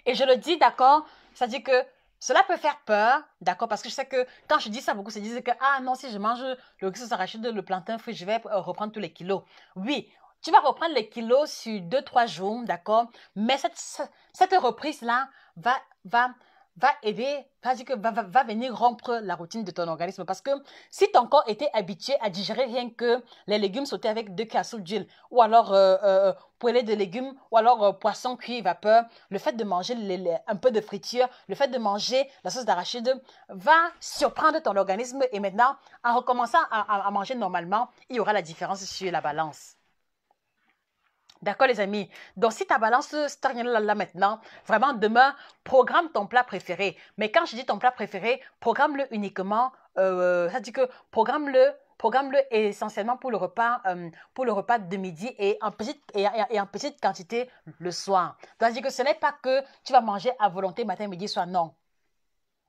Et je le dis, d'accord, ça dit que cela peut faire peur, d'accord, parce que je sais que quand je dis ça, beaucoup se disent que, ah non, si je mange le riz arachide, le plantain frit, je vais reprendre tous les kilos. Oui, tu vas reprendre les kilos sur 2, 3 jours, d'accord, mais cette reprise-là va aider, va venir rompre la routine de ton organisme. Parce que si ton corps était habitué à digérer rien que les légumes sautés avec 2 casseaux d'huile, ou alors poêlée de légumes, ou alors poisson cuit vapeur, le fait de manger un peu de friture, le fait de manger la sauce d'arachide va surprendre ton organisme. Et maintenant, en recommençant à manger normalement, il y aura la différence sur la balance. D'accord, les amis? Donc, si ta balance stagne là maintenant, vraiment, demain, programme ton plat préféré. Mais quand je dis ton plat préféré, programme-le uniquement, ça dit que programme-le essentiellement pour le repas de midi et en petite quantité le soir. C'est-à-dire que ce n'est pas que tu vas manger à volonté matin, midi, soir, non.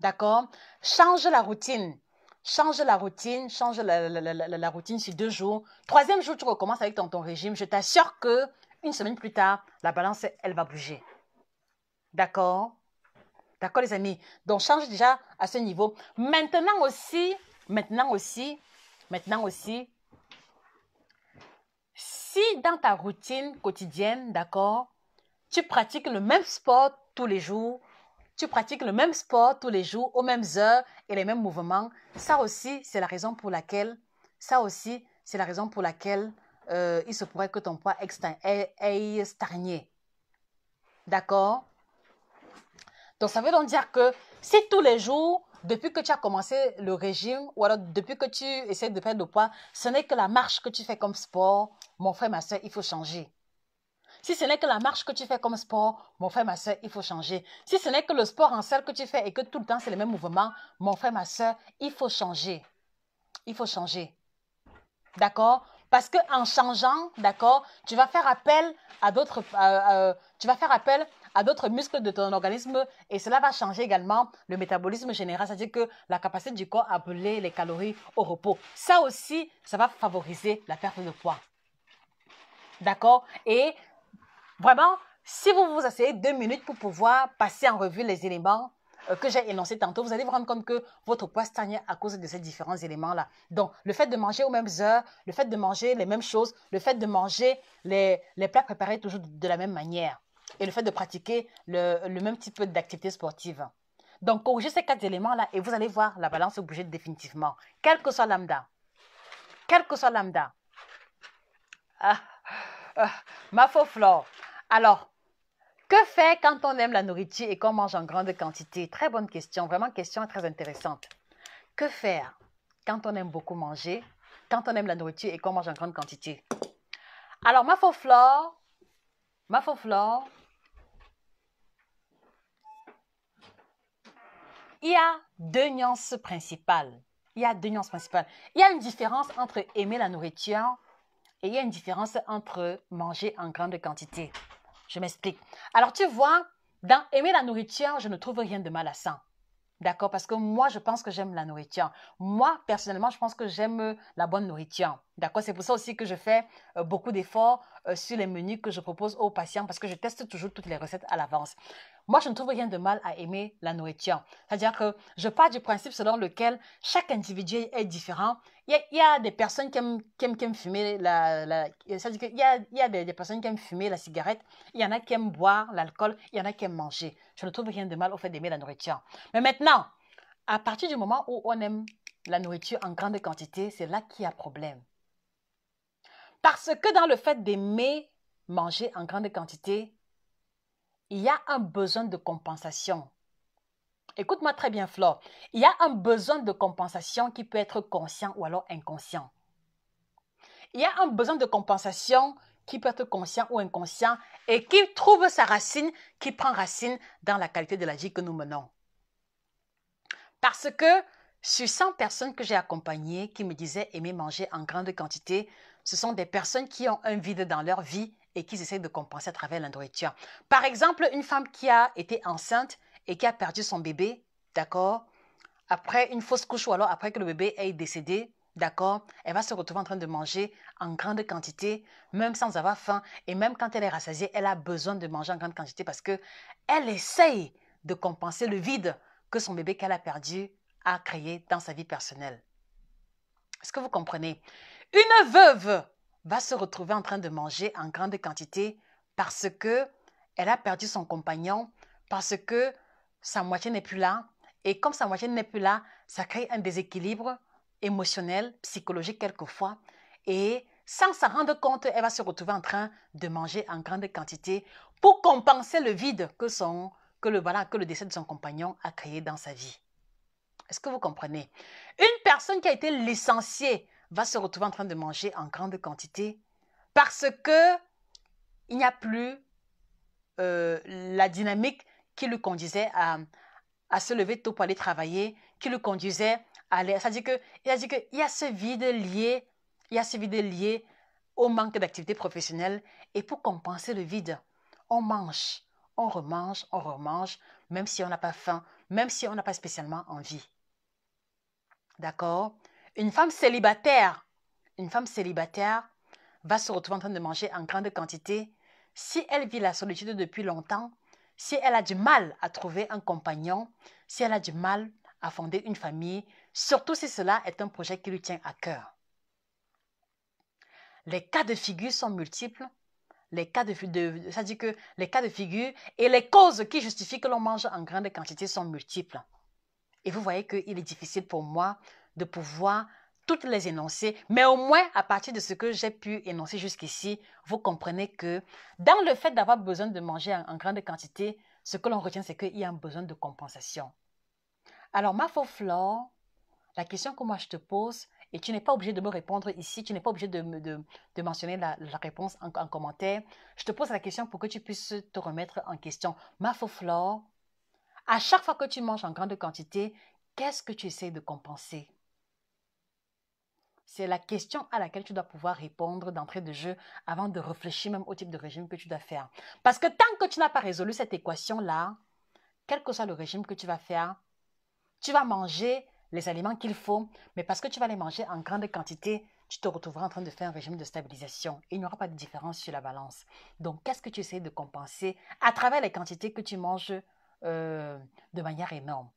D'accord? Change la routine. Change la routine, change la routine sur 2 jours. Troisième jour, tu recommences avec ton régime. Je t'assure que une semaine plus tard, la balance, elle va bouger. D'accord? D'accord, les amis? Donc, change déjà à ce niveau. Maintenant aussi, si dans ta routine quotidienne, d'accord, tu pratiques le même sport tous les jours, aux mêmes heures et les mêmes mouvements, ça aussi, c'est la raison pour laquelle, il se pourrait que ton poids ait stagné. D'accord? Donc, ça veut donc dire que si tous les jours, depuis que tu as commencé le régime, ou alors depuis que tu essaies de perdre du poids, ce n'est que la marche que tu fais comme sport, mon frère, ma soeur, il faut changer. Si ce n'est que la marche que tu fais comme sport, mon frère, ma soeur, il faut changer. Si ce n'est que le sport en salle que tu fais et que tout le temps c'est les mêmes mouvements, mon frère, ma soeur, il faut changer. Il faut changer. D'accord? Parce qu'en changeant, d'accord, tu vas faire appel à d'autres muscles de ton organisme et cela va changer également le métabolisme général, c'est-à-dire que la capacité du corps à brûler les calories au repos. Ça aussi, ça va favoriser la perte de poids. D'accord? Et vraiment, si vous vous asseyez 2 minutes pour pouvoir passer en revue les éléments que j'ai énoncés tantôt, vous allez vous rendre compte que votre poids stagne à cause de ces différents éléments-là. Donc, le fait de manger aux mêmes heures, le fait de manger les mêmes choses, le fait de manger les plats préparés toujours de la même manière et le fait de pratiquer le même type d'activité sportive. Donc, corrigez ces 4 éléments-là et vous allez voir la balance bouger définitivement. Quel que soit lambda. Quel que soit lambda. Ah, ma faux Flore. Alors, que faire quand on aime la nourriture et qu'on mange en grande quantité? Très bonne question, vraiment question très intéressante. Que faire quand on aime beaucoup manger, quand on aime la nourriture et qu'on mange en grande quantité? Alors, ma faux Flore, il y a 2 nuances principales. il y a deux nuances principales. Il y a une différence entre aimer la nourriture et il y a une différence entre manger en grande quantité. Je m'explique. Alors, tu vois, dans aimer la nourriture, je ne trouve rien de mal à ça. D'accord? Parce que moi, je pense que j'aime la nourriture. Moi, personnellement, je pense que j'aime la bonne nourriture. D'accord? C'est pour ça aussi que je fais beaucoup d'efforts sur les menus que je propose aux patients parce que je teste toujours toutes les recettes à l'avance. Moi, je ne trouve rien de mal à aimer la nourriture. C'est-à-dire que je pars du principe selon lequel chaque individu est différent. Il y a des personnes qui aiment fumer c'est-à-dire qu'il y a des personnes qui aiment fumer la cigarette. Il y en a qui aiment boire l'alcool. Il y en a qui aiment manger. Je ne trouve rien de mal au fait d'aimer la nourriture. Mais maintenant, à partir du moment où on aime la nourriture en grande quantité, c'est là qu'il y a problème. Parce que dans le fait d'aimer manger en grande quantité, il y a un besoin de compensation. Écoute-moi très bien, Flore. Il y a un besoin de compensation qui peut être conscient ou alors inconscient. Il y a un besoin de compensation qui peut être conscient ou inconscient et qui trouve sa racine, qui prend racine dans la qualité de la vie que nous menons. Parce que sur 100 personnes que j'ai accompagnées qui me disaient aimer manger en grande quantité, ce sont des personnes qui ont un vide dans leur vie et qui essaient de compenser à travers la nourriture. Par exemple, une femme qui a été enceinte et qui a perdu son bébé, d'accord, après une fausse couche ou alors après que le bébé est décédé, d'accord, elle va se retrouver en train de manger en grande quantité, même sans avoir faim. Et même quand elle est rassasiée, elle a besoin de manger en grande quantité parce qu'elle essaye de compenser le vide que son bébé qu'elle a perdu a créé dans sa vie personnelle. Est-ce que vous comprenez? Une veuve va se retrouver en train de manger en grande quantité parce que elle a perdu son compagnon, parce que sa moitié n'est plus là. Et comme sa moitié n'est plus là, ça crée un déséquilibre émotionnel, psychologique quelquefois. Et sans s'en rendre compte, elle va se retrouver en train de manger en grande quantité pour compenser le vide que le décès de son compagnon a créé dans sa vie. Est-ce que vous comprenez? Une personne qui a été licenciée va se retrouver en train de manger en grande quantité parce que il n'y a plus la dynamique qui lui conduisait à se lever tôt pour aller travailler, qui lui conduisait à aller. C'est-à-dire qu'il y a ce vide lié, au manque d'activité professionnelle. Et pour compenser le vide, on mange, on remange, même si on n'a pas faim, même si on n'a pas spécialement envie. D'accord? Une femme célibataire va se retrouver en train de manger en grande quantité. Si elle vit la solitude depuis longtemps, si elle a du mal à trouver un compagnon, si elle a du mal à fonder une famille, surtout si cela est un projet qui lui tient à cœur. Les cas de figure sont multiples. C'est-à-dire que les cas de figure et les causes qui justifient que l'on mange en grande quantité sont multiples. Et vous voyez qu'il est difficile pour moi de pouvoir toutes les énoncer, mais au moins à partir de ce que j'ai pu énoncer jusqu'ici, vous comprenez que dans le fait d'avoir besoin de manger en grande quantité, ce que l'on retient, c'est qu'il y a un besoin de compensation. Alors, ma faux Flore, la question que moi je te pose, et tu n'es pas obligé de me répondre ici, tu n'es pas obligé de mentionner la réponse en commentaire, je te pose la question pour que tu puisses te remettre en question. Ma faux Flore, à chaque fois que tu manges en grande quantité, qu'est-ce que tu essaies de compenser? C'est la question à laquelle tu dois pouvoir répondre d'entrée de jeu avant de réfléchir même au type de régime que tu dois faire. Parce que tant que tu n'as pas résolu cette équation-là, quel que soit le régime que tu vas faire, tu vas manger les aliments qu'il faut, mais parce que tu vas les manger en grande quantité, tu te retrouveras en train de faire un régime de stabilisation. Il n'y aura pas de différence sur la balance. Donc, qu'est-ce que tu essaies de compenser à travers les quantités que tu manges de manière énorme?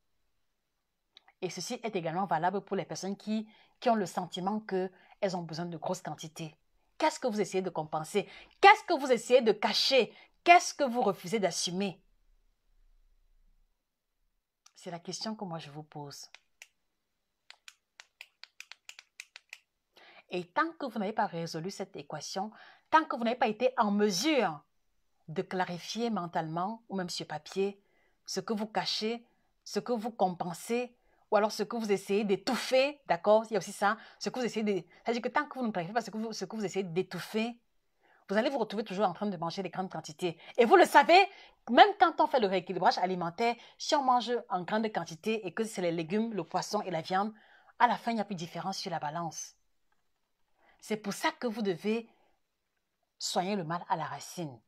Et ceci est également valable pour les personnes qui ont le sentiment qu'elles ont besoin de grosses quantités. Qu'est-ce que vous essayez de compenser? Qu'est-ce que vous essayez de cacher? Qu'est-ce que vous refusez d'assumer? C'est la question que moi je vous pose. Et tant que vous n'avez pas résolu cette équation, tant que vous n'avez pas été en mesure de clarifier mentalement ou même sur papier ce que vous cachez, ce que vous compensez, ou alors ce que vous essayez d'étouffer, d'accord? Il y a aussi ça, ce que vous essayez de... C'est-à-dire que tant que vous ne clarifiez pas ce que vous essayez d'étouffer, vous allez vous retrouver toujours en train de manger des grandes quantités. Et vous le savez, même quand on fait le rééquilibrage alimentaire, si on mange en grande quantité et que c'est les légumes, le poisson et la viande, À la fin, il n'y a plus de différence sur la balance. C'est pour ça que vous devez soigner le mal à la racine.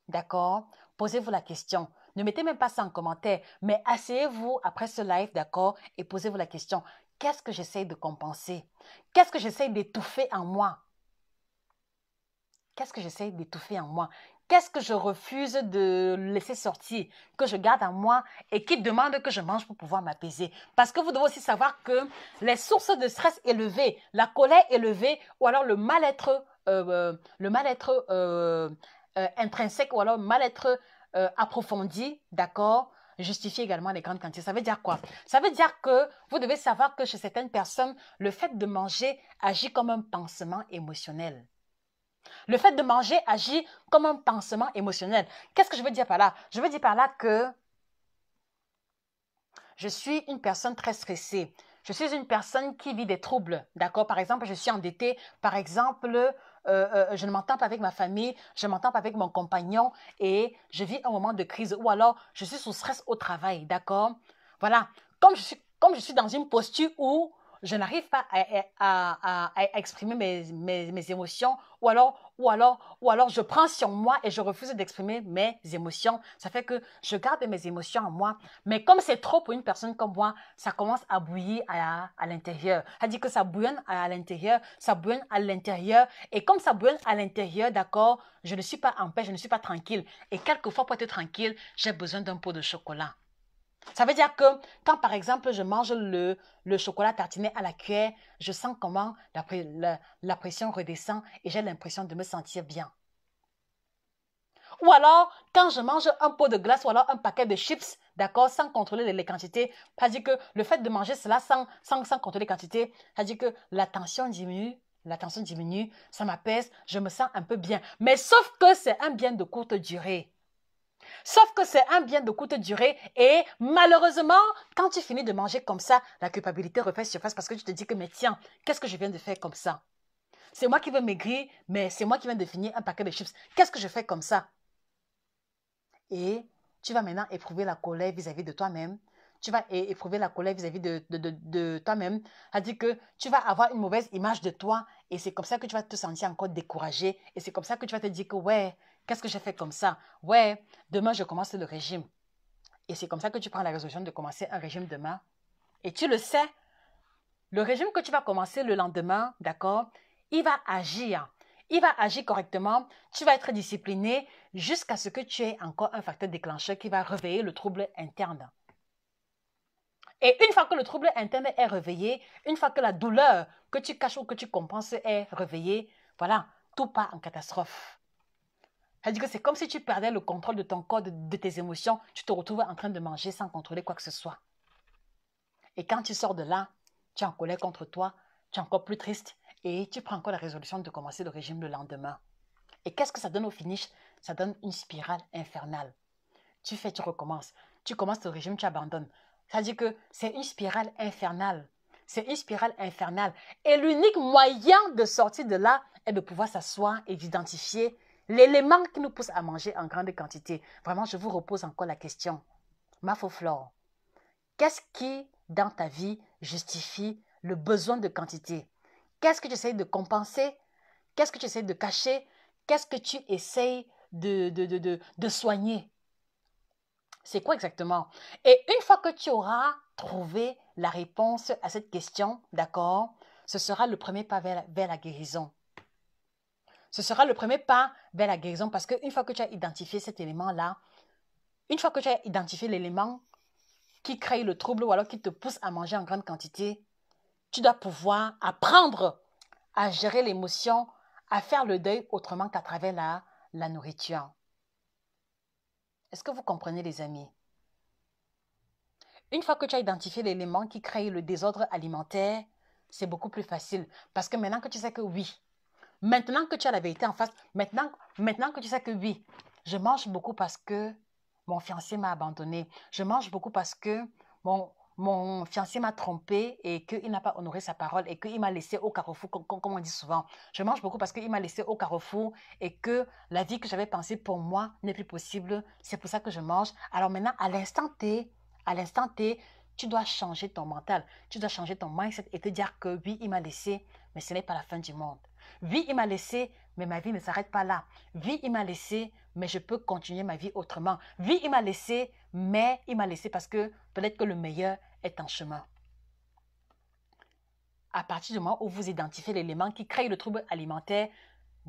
D'accord? Posez-vous la question. Ne mettez même pas ça en commentaire, mais asseyez-vous après ce live, d'accord? Et posez-vous la question. Qu'est-ce que j'essaye de compenser? Qu'est-ce que j'essaye d'étouffer en moi? Qu'est-ce que j'essaye d'étouffer en moi? Qu'est-ce que je refuse de laisser sortir, que je garde en moi et qui demande que je mange pour pouvoir m'apaiser? Parce que vous devez aussi savoir que les sources de stress élevées, la colère élevée ou alors le mal-être intrinsèque ou alors mal-être approfondi, d'accord, justifie également les grandes quantités. Ça veut dire quoi? Ça veut dire que vous devez savoir que chez certaines personnes, le fait de manger agit comme un pansement émotionnel. Le fait de manger agit comme un pansement émotionnel. Qu'est-ce que je veux dire par là? Je veux dire par là que je suis une personne très stressée. Je suis une personne qui vit des troubles, d'accord? Par exemple, je suis endettée. Par exemple, je ne m'entends pas avec ma famille, je ne m'entends pas avec mon compagnon et je vis un moment de crise ou alors je suis sous stress au travail, d'accord? Voilà. Comme je suis dans une posture où je n'arrive pas à exprimer mes émotions ou alors je prends sur moi et je refuse d'exprimer mes émotions. Ça fait que je garde mes émotions en moi. Mais comme c'est trop pour une personne comme moi, ça commence à bouillir à l'intérieur. C'est-à-dire que ça bouillonne à l'intérieur, ça bouillonne à l'intérieur. Et comme ça bouillonne à l'intérieur, d'accord, je ne suis pas en paix, je ne suis pas tranquille. Et quelquefois, pour être tranquille, j'ai besoin d'un pot de chocolat. Ça veut dire que quand, par exemple, je mange le chocolat tartiné à la cuillère, je sens comment la pression redescend et j'ai l'impression de me sentir bien. Ou alors, quand je mange un pot de glace ou alors un paquet de chips, d'accord, sans contrôler les quantités, ça dit que le fait de manger cela sans contrôler les quantités, ça dit que la tension diminue, ça m'apaise, je me sens un peu bien. Mais sauf que c'est un bien de courte durée. Sauf que c'est un bien de courte durée et malheureusement, quand tu finis de manger comme ça, la culpabilité refait surface parce que tu te dis que mais tiens, qu'est-ce que je viens de faire comme ça? C'est moi qui veux maigrir, mais c'est moi qui viens de finir un paquet de chips. Qu'est-ce que je fais comme ça? Et tu vas maintenant éprouver la colère vis-à-vis de toi-même. Tu vas éprouver la colère vis-à-vis de toi-même. C'est-à-dire que tu vas avoir une mauvaise image de toi et c'est comme ça que tu vas te sentir encore découragé et c'est comme ça que tu vas te dire que ouais, qu'est-ce que j'ai fait comme ça? Ouais, demain je commence le régime. Et c'est comme ça que tu prends la résolution de commencer un régime demain. Et tu le sais, le régime que tu vas commencer le lendemain, d'accord, il va agir. Il va agir correctement, tu vas être discipliné jusqu'à ce que tu aies encore un facteur déclencheur qui va réveiller le trouble interne. Et une fois que le trouble interne est réveillé, une fois que la douleur que tu caches ou que tu compenses est réveillée, voilà, tout part en catastrophe. C'est-à-dire que c'est comme si tu perdais le contrôle de ton corps, de tes émotions, tu te retrouves en train de manger sans contrôler quoi que ce soit. Et quand tu sors de là, tu es en colère contre toi, tu es encore plus triste et tu prends encore la résolution de commencer le régime le lendemain. Et qu'est-ce que ça donne au finish? Ça donne une spirale infernale. Tu fais, tu recommences. Tu commences le régime, tu abandonnes. C'est-à-dire que c'est une spirale infernale. C'est une spirale infernale. Et l'unique moyen de sortir de là est de pouvoir s'asseoir et d'identifier l'élément qui nous pousse à manger en grande quantité. Vraiment, je vous repose encore la question. Ma Flore, qu'est-ce qui, dans ta vie, justifie le besoin de quantité? Qu'est-ce que tu essayes de compenser? Qu'est-ce que tu essayes de cacher? Qu'est-ce que tu essayes de soigner? C'est quoi exactement? Et une fois que tu auras trouvé la réponse à cette question, d'accord, ce sera le premier pas vers la guérison. Ce sera le premier pas vers la guérison parce qu'une fois que tu as identifié cet élément-là, une fois que tu as identifié l'élément qui crée le trouble ou alors qui te pousse à manger en grande quantité, tu dois pouvoir apprendre à gérer l'émotion, à faire le deuil autrement qu'à travers la nourriture. Est-ce que vous comprenez, les amis? Une fois que tu as identifié l'élément qui crée le désordre alimentaire, c'est beaucoup plus facile. Parce que maintenant que tu sais que oui, maintenant que tu as la vérité en face, maintenant que tu sais que oui, je mange beaucoup parce que mon fiancé m'a abandonné. Je mange beaucoup parce que mon fiancé m'a trompé et qu'il n'a pas honoré sa parole et qu'il m'a laissé au carrefour, comme on dit souvent. Je mange beaucoup parce qu'il m'a laissé au carrefour et que la vie que j'avais pensée pour moi n'est plus possible. C'est pour ça que je mange. Alors maintenant, à l'instant T, Tu dois changer ton mental, tu dois changer ton mindset et te dire que oui, il m'a laissé, mais ce n'est pas la fin du monde. Oui, il m'a laissé, mais ma vie ne s'arrête pas là. Oui, il m'a laissé, mais je peux continuer ma vie autrement. Oui, il m'a laissé, mais il m'a laissé parce que peut-être que le meilleur est en chemin. À partir du moment où vous identifiez l'élément qui crée le trouble alimentaire,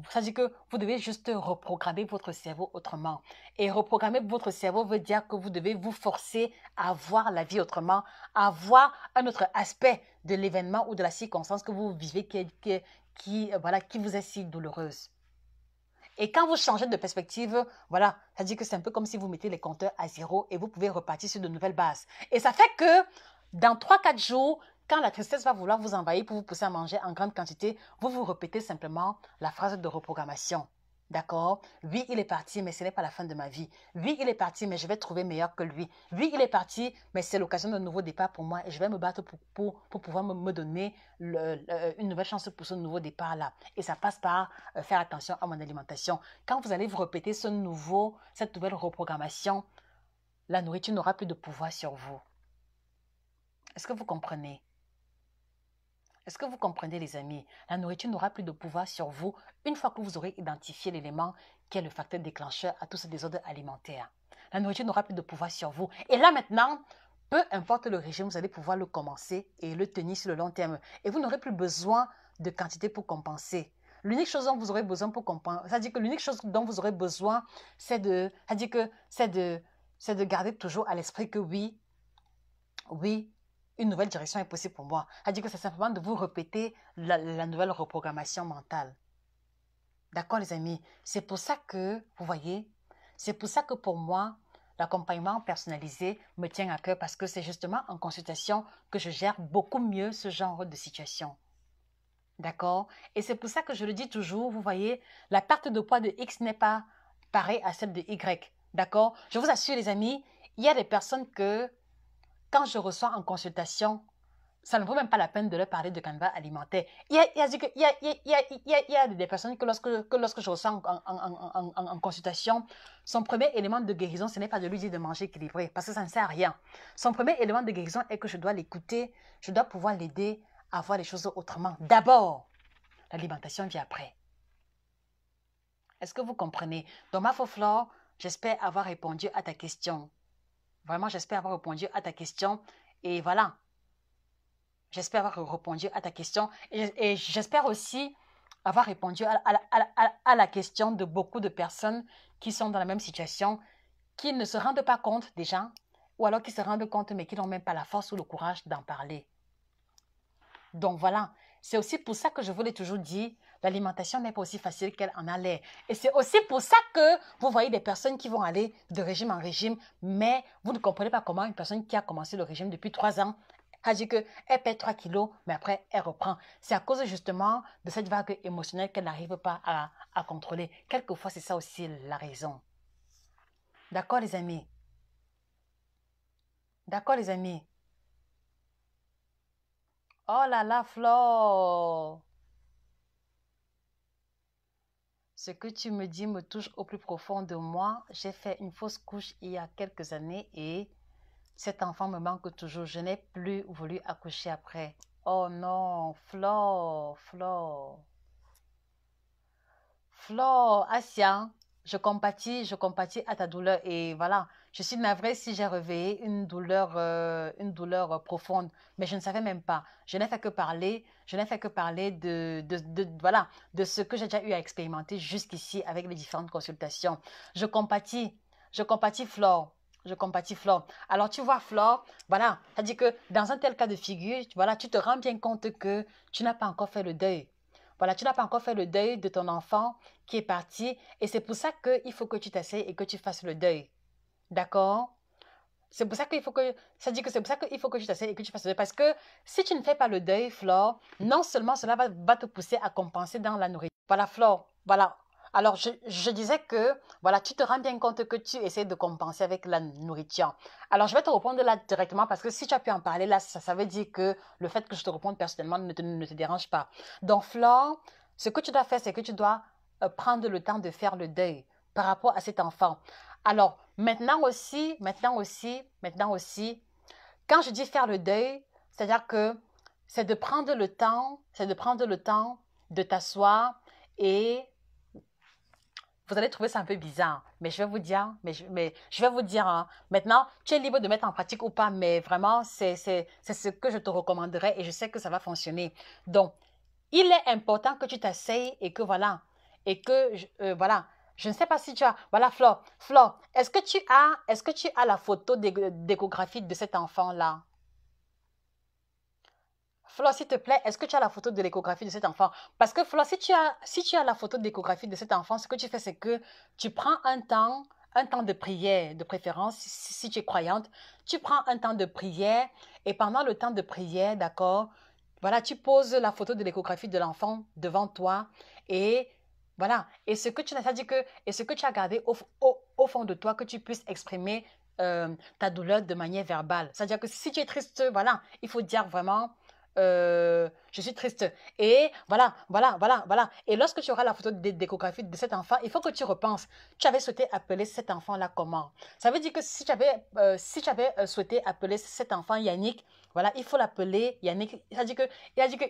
ça veut dire que vous devez juste reprogrammer votre cerveau autrement. Et reprogrammer votre cerveau veut dire que vous devez vous forcer à voir la vie autrement, à voir un autre aspect de l'événement ou de la circonstance que vous vivez qui vous est si douloureuse. Et quand vous changez de perspective, voilà, ça veut dire que c'est un peu comme si vous mettez les compteurs à zéro et vous pouvez repartir sur de nouvelles bases. Et ça fait que dans 3-4 jours, quand la tristesse va vouloir vous envahir pour vous pousser à manger en grande quantité, vous vous répétez simplement la phrase de reprogrammation. D'accord? Oui, il est parti, mais ce n'est pas la fin de ma vie. Oui, il est parti, mais je vais trouver meilleur que lui. Oui, il est parti, mais c'est l'occasion d'un nouveau départ pour moi et je vais me battre pour pouvoir me donner une nouvelle chance pour ce nouveau départ-là. Et ça passe par faire attention à mon alimentation. Quand vous allez vous répéter cette nouvelle reprogrammation, la nourriture n'aura plus de pouvoir sur vous. Est-ce que vous comprenez? Est-ce que vous comprenez, les amis? La nourriture n'aura plus de pouvoir sur vous une fois que vous aurez identifié l'élément qui est le facteur déclencheur à tous ces désordres alimentaires. La nourriture n'aura plus de pouvoir sur vous. Et là maintenant, peu importe le régime, vous allez pouvoir le commencer et le tenir sur le long terme. Et vous n'aurez plus besoin de quantité pour compenser. L'unique chose dont vous aurez besoin pour compenser, c'est-à-dire que l'unique chose dont vous aurez besoin, c'est de garder toujours à l'esprit que oui, une nouvelle direction est possible pour moi. C'est-à-dire que c'est simplement de vous répéter la nouvelle reprogrammation mentale. D'accord, les amis? C'est pour ça que, vous voyez, c'est pour ça que pour moi, l'accompagnement personnalisé me tient à cœur parce que c'est justement en consultation que je gère beaucoup mieux ce genre de situation. D'accord? Et c'est pour ça que je le dis toujours, vous voyez, la perte de poids de X n'est pas pareille à celle de Y. D'accord? Je vous assure, les amis, il y a des personnes que quand je reçois en consultation, ça ne vaut même pas la peine de leur parler de canevas alimentaire. Il y a des personnes que lorsque je reçois en consultation, son premier élément de guérison, ce n'est pas de lui dire de manger équilibré, parce que ça ne sert à rien. Son premier élément de guérison est que je dois l'écouter, je dois pouvoir l'aider à voir les choses autrement. D'abord, l'alimentation vient après. Est-ce que vous comprenez? Donc, ma Flore, j'espère avoir répondu à ta question. Vraiment, j'espère avoir répondu à ta question. Et voilà. J'espère avoir répondu à ta question. Et j'espère aussi avoir répondu à la question de beaucoup de personnes qui sont dans la même situation, qui ne se rendent pas compte déjà, ou alors qui se rendent compte mais qui n'ont même pas la force ou le courage d'en parler. Donc voilà, c'est aussi pour ça que je vous l'ai toujours dit, l'alimentation n'est pas aussi facile qu'elle en a l'air. Et c'est aussi pour ça que vous voyez des personnes qui vont aller de régime en régime, mais vous ne comprenez pas comment une personne qui a commencé le régime depuis 3 ans, a dit qu'elle perd 3 kilos, mais après elle reprend. C'est à cause justement de cette vague émotionnelle qu'elle n'arrive pas à contrôler. Quelquefois, c'est ça aussi la raison. D'accord, les amis? D'accord, les amis? Oh là là, Flo! Ce que tu me dis me touche au plus profond de moi. J'ai fait une fausse couche il y a quelques années et cet enfant me manque toujours. Je n'ai plus voulu accoucher après. Oh non, Flo. Asia, je compatis à ta douleur et voilà, je suis navrée si j'ai réveillé une douleur profonde, mais je ne savais même pas. Je n'ai fait que parler, voilà, de ce que j'ai déjà eu à expérimenter jusqu'ici avec les différentes consultations. Je compatis, Flore. Je compatis, Flore. Alors, tu vois, Flore, voilà, ça dit que dans un tel cas de figure, voilà, tu te rends bien compte que tu n'as pas encore fait le deuil. Voilà, tu n'as pas encore fait le deuil de ton enfant qui est parti et c'est pour ça qu'il faut que tu t'essayes et que tu fasses le deuil. D'accord? C'est pour ça qu'il faut que, ça dit que c'est pour ça qu'il faut que tu t'essayes et que tu fasses le deuil. Parce que si tu ne fais pas le deuil, Flore, non seulement cela va te pousser à compenser dans la nourriture. Voilà, Flore, voilà. Alors, je disais que, voilà, tu te rends bien compte que tu essaies de compenser avec la nourriture. Alors, je vais te répondre là directement parce que si tu as pu en parler là, ça veut dire que le fait que je te réponde personnellement ne te dérange pas. Donc, Flore, ce que tu dois faire, c'est que tu dois prendre le temps de faire le deuil par rapport à cet enfant. Alors, maintenant aussi, Quand je dis faire le deuil, c'est-à-dire que c'est de prendre le temps, de t'asseoir et vous allez trouver ça un peu bizarre, mais je vais vous dire, je vais vous dire, hein, maintenant, tu es libre de mettre en pratique ou pas, mais vraiment, c'est ce que je te recommanderais et je sais que ça va fonctionner. Donc, il est important que tu t'asseyes et que, voilà, je ne sais pas si tu as, voilà, Flore, est-ce que tu as la photo d'échographie de cet enfant-là? Flo, s'il te plaît, est-ce que tu as la photo de l'échographie de cet enfant? Parce que Flo, si tu as la photo de l'échographie de cet enfant, ce que tu fais, c'est que tu prends un temps de prière, de préférence, si tu es croyante, tu prends un temps de prière et pendant le temps de prière, d'accord, voilà, tu poses la photo de l'échographie de l'enfant devant toi et voilà. Et ce que tu as dit que, et ce que tu as gardé au fond de toi, que tu puisses exprimer ta douleur de manière verbale. C'est-à-dire que si tu es triste, voilà, il faut dire vraiment je suis triste. Et voilà. Et lorsque tu auras la photo d'échographie de cet enfant, il faut que tu repenses. Tu avais souhaité appeler cet enfant-là comment? Ça veut dire que si tu avais souhaité appeler cet enfant Yannick, voilà, il faut l'appeler Yannick. Il a dit que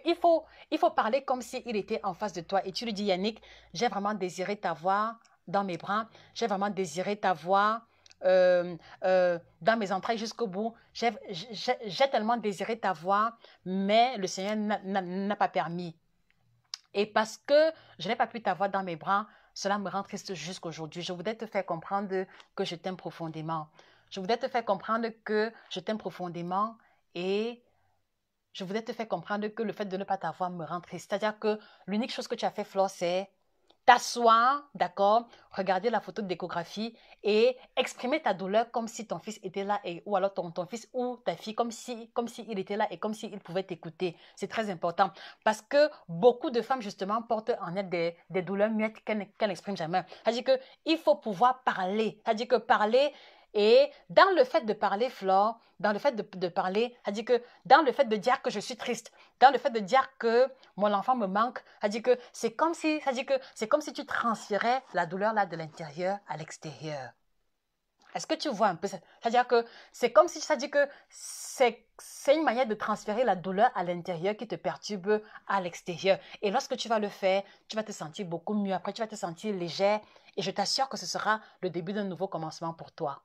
il faut parler comme s'il était en face de toi. Et tu lui dis, Yannick, j'ai vraiment désiré t'avoir dans mes bras. J'ai vraiment désiré t'avoir dans mes entrailles jusqu'au bout. J'ai tellement désiré t'avoir, mais le Seigneur n'a pas permis. Et parce que je n'ai pas pu t'avoir dans mes bras, cela me rend triste jusqu'aujourd'hui. Je voudrais te faire comprendre que je t'aime profondément. Je voudrais te faire comprendre que je t'aime profondément et je voudrais te faire comprendre que le fait de ne pas t'avoir me rend triste. C'est-à-dire que l'unique chose que tu as fait, Flore, c'est t'asseoir, d'accord, regarder la photo d'échographie et exprimer ta douleur comme si ton fils était là ou alors ton fils ou ta fille comme si il était là et comme s'il pouvait t'écouter. C'est très important parce que beaucoup de femmes justement portent en elles des douleurs muettes qu'elles n'expriment jamais. C'est-à-dire qu'il faut pouvoir parler. C'est-à-dire que parler et dans le fait de parler, Flore, dans le fait de parler, c'est-à-dire que dans le fait de dire que je suis triste, dans le fait de dire que mon enfant me manque, c'est-à-dire que c'est comme si tu transférais la douleur là de l'intérieur à l'extérieur. Est-ce que tu vois un peu ça? C'est-à-dire que c'est comme si, c'est-à-dire que c'est une manière de transférer la douleur à l'intérieur qui te perturbe à l'extérieur. Et lorsque tu vas le faire, tu vas te sentir beaucoup mieux. Après, tu vas te sentir légère. Et je t'assure que ce sera le début d'un nouveau commencement pour toi.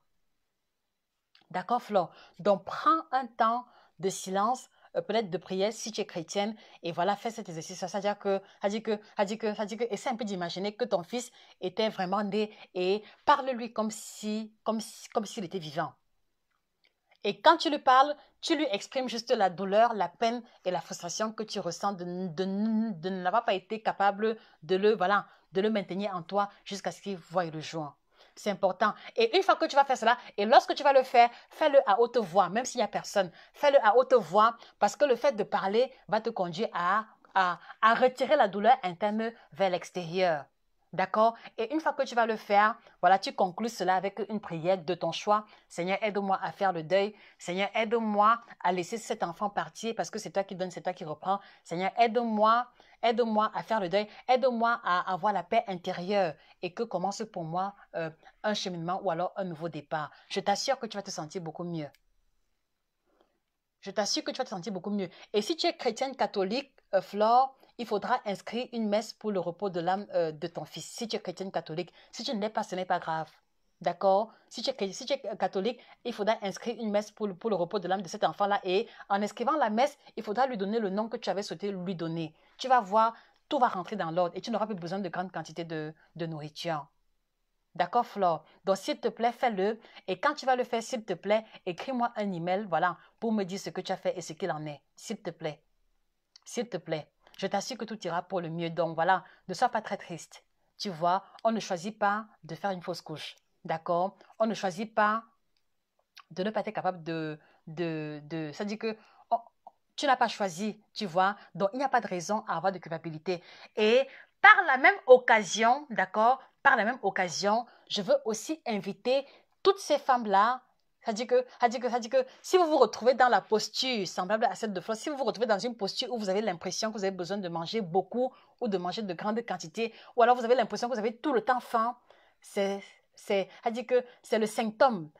D'accord, Flore? Donc, prends un temps de silence, peut-être de prière si tu es chrétienne, et voilà, fais cet exercice. C'est-à-dire que, essaie un peu d'imaginer que ton fils était vraiment né et parle-lui comme s'il était vivant. Et quand tu lui parles, tu lui exprimes juste la douleur, la peine et la frustration que tu ressens de n'avoir pas été capable de le maintenir en toi jusqu'à ce qu'il voie le jour. C'est important. Et une fois que tu vas faire cela, et lorsque tu vas le faire, fais-le à haute voix, même s'il n'y a personne. Fais-le à haute voix parce que le fait de parler va te conduire à retirer la douleur interne vers l'extérieur. D'accord? Et une fois que tu vas le faire, voilà, tu conclus cela avec une prière de ton choix. Seigneur, aide-moi à faire le deuil. Seigneur, aide-moi à laisser cet enfant partir parce que c'est toi qui donnes, c'est toi qui reprends. Seigneur, aide-moi à faire le deuil. Aide-moi à avoir la paix intérieure et que commence pour moi un cheminement ou alors un nouveau départ. Je t'assure que tu vas te sentir beaucoup mieux. Je t'assure que tu vas te sentir beaucoup mieux. Et si tu es chrétienne catholique, Flore, il faudra inscrire une messe pour le repos de l'âme de ton fils. Si tu es chrétienne catholique, si tu ne l'es pas, ce n'est pas grave. D'accord? Si tu es catholique, il faudra inscrire une messe pour le repos de l'âme de cet enfant-là. Et en inscrivant la messe, il faudra lui donner le nom que tu avais souhaité lui donner. Tu vas voir, tout va rentrer dans l'ordre et tu n'auras plus besoin de grandes quantités de nourriture. D'accord, Flore? Donc, s'il te plaît, fais-le. Et quand tu vas le faire, s'il te plaît, écris-moi un email, voilà, pour me dire ce que tu as fait et ce qu'il en est. S'il te plaît. S'il te plaît. Je t'assure que tout ira pour le mieux. Donc, voilà, ne sois pas très triste. Tu vois, on ne choisit pas de faire une fausse couche. D'accord? On ne choisit pas de ne pas être capable ça dit que oh, tu n'as pas choisi, tu vois. Donc, il n'y a pas de raison à avoir de culpabilité. Et par la même occasion, d'accord, par la même occasion, je veux aussi inviter toutes ces femmes-là. Ça dit que si vous vous retrouvez dans la posture semblable à celle de Flore, si vous vous retrouvez dans une posture où vous avez l'impression que vous avez besoin de manger beaucoup ou de manger de grandes quantités, ou alors vous avez l'impression que vous avez tout le temps faim, c'est C'est-à-dire que c'est le symptôme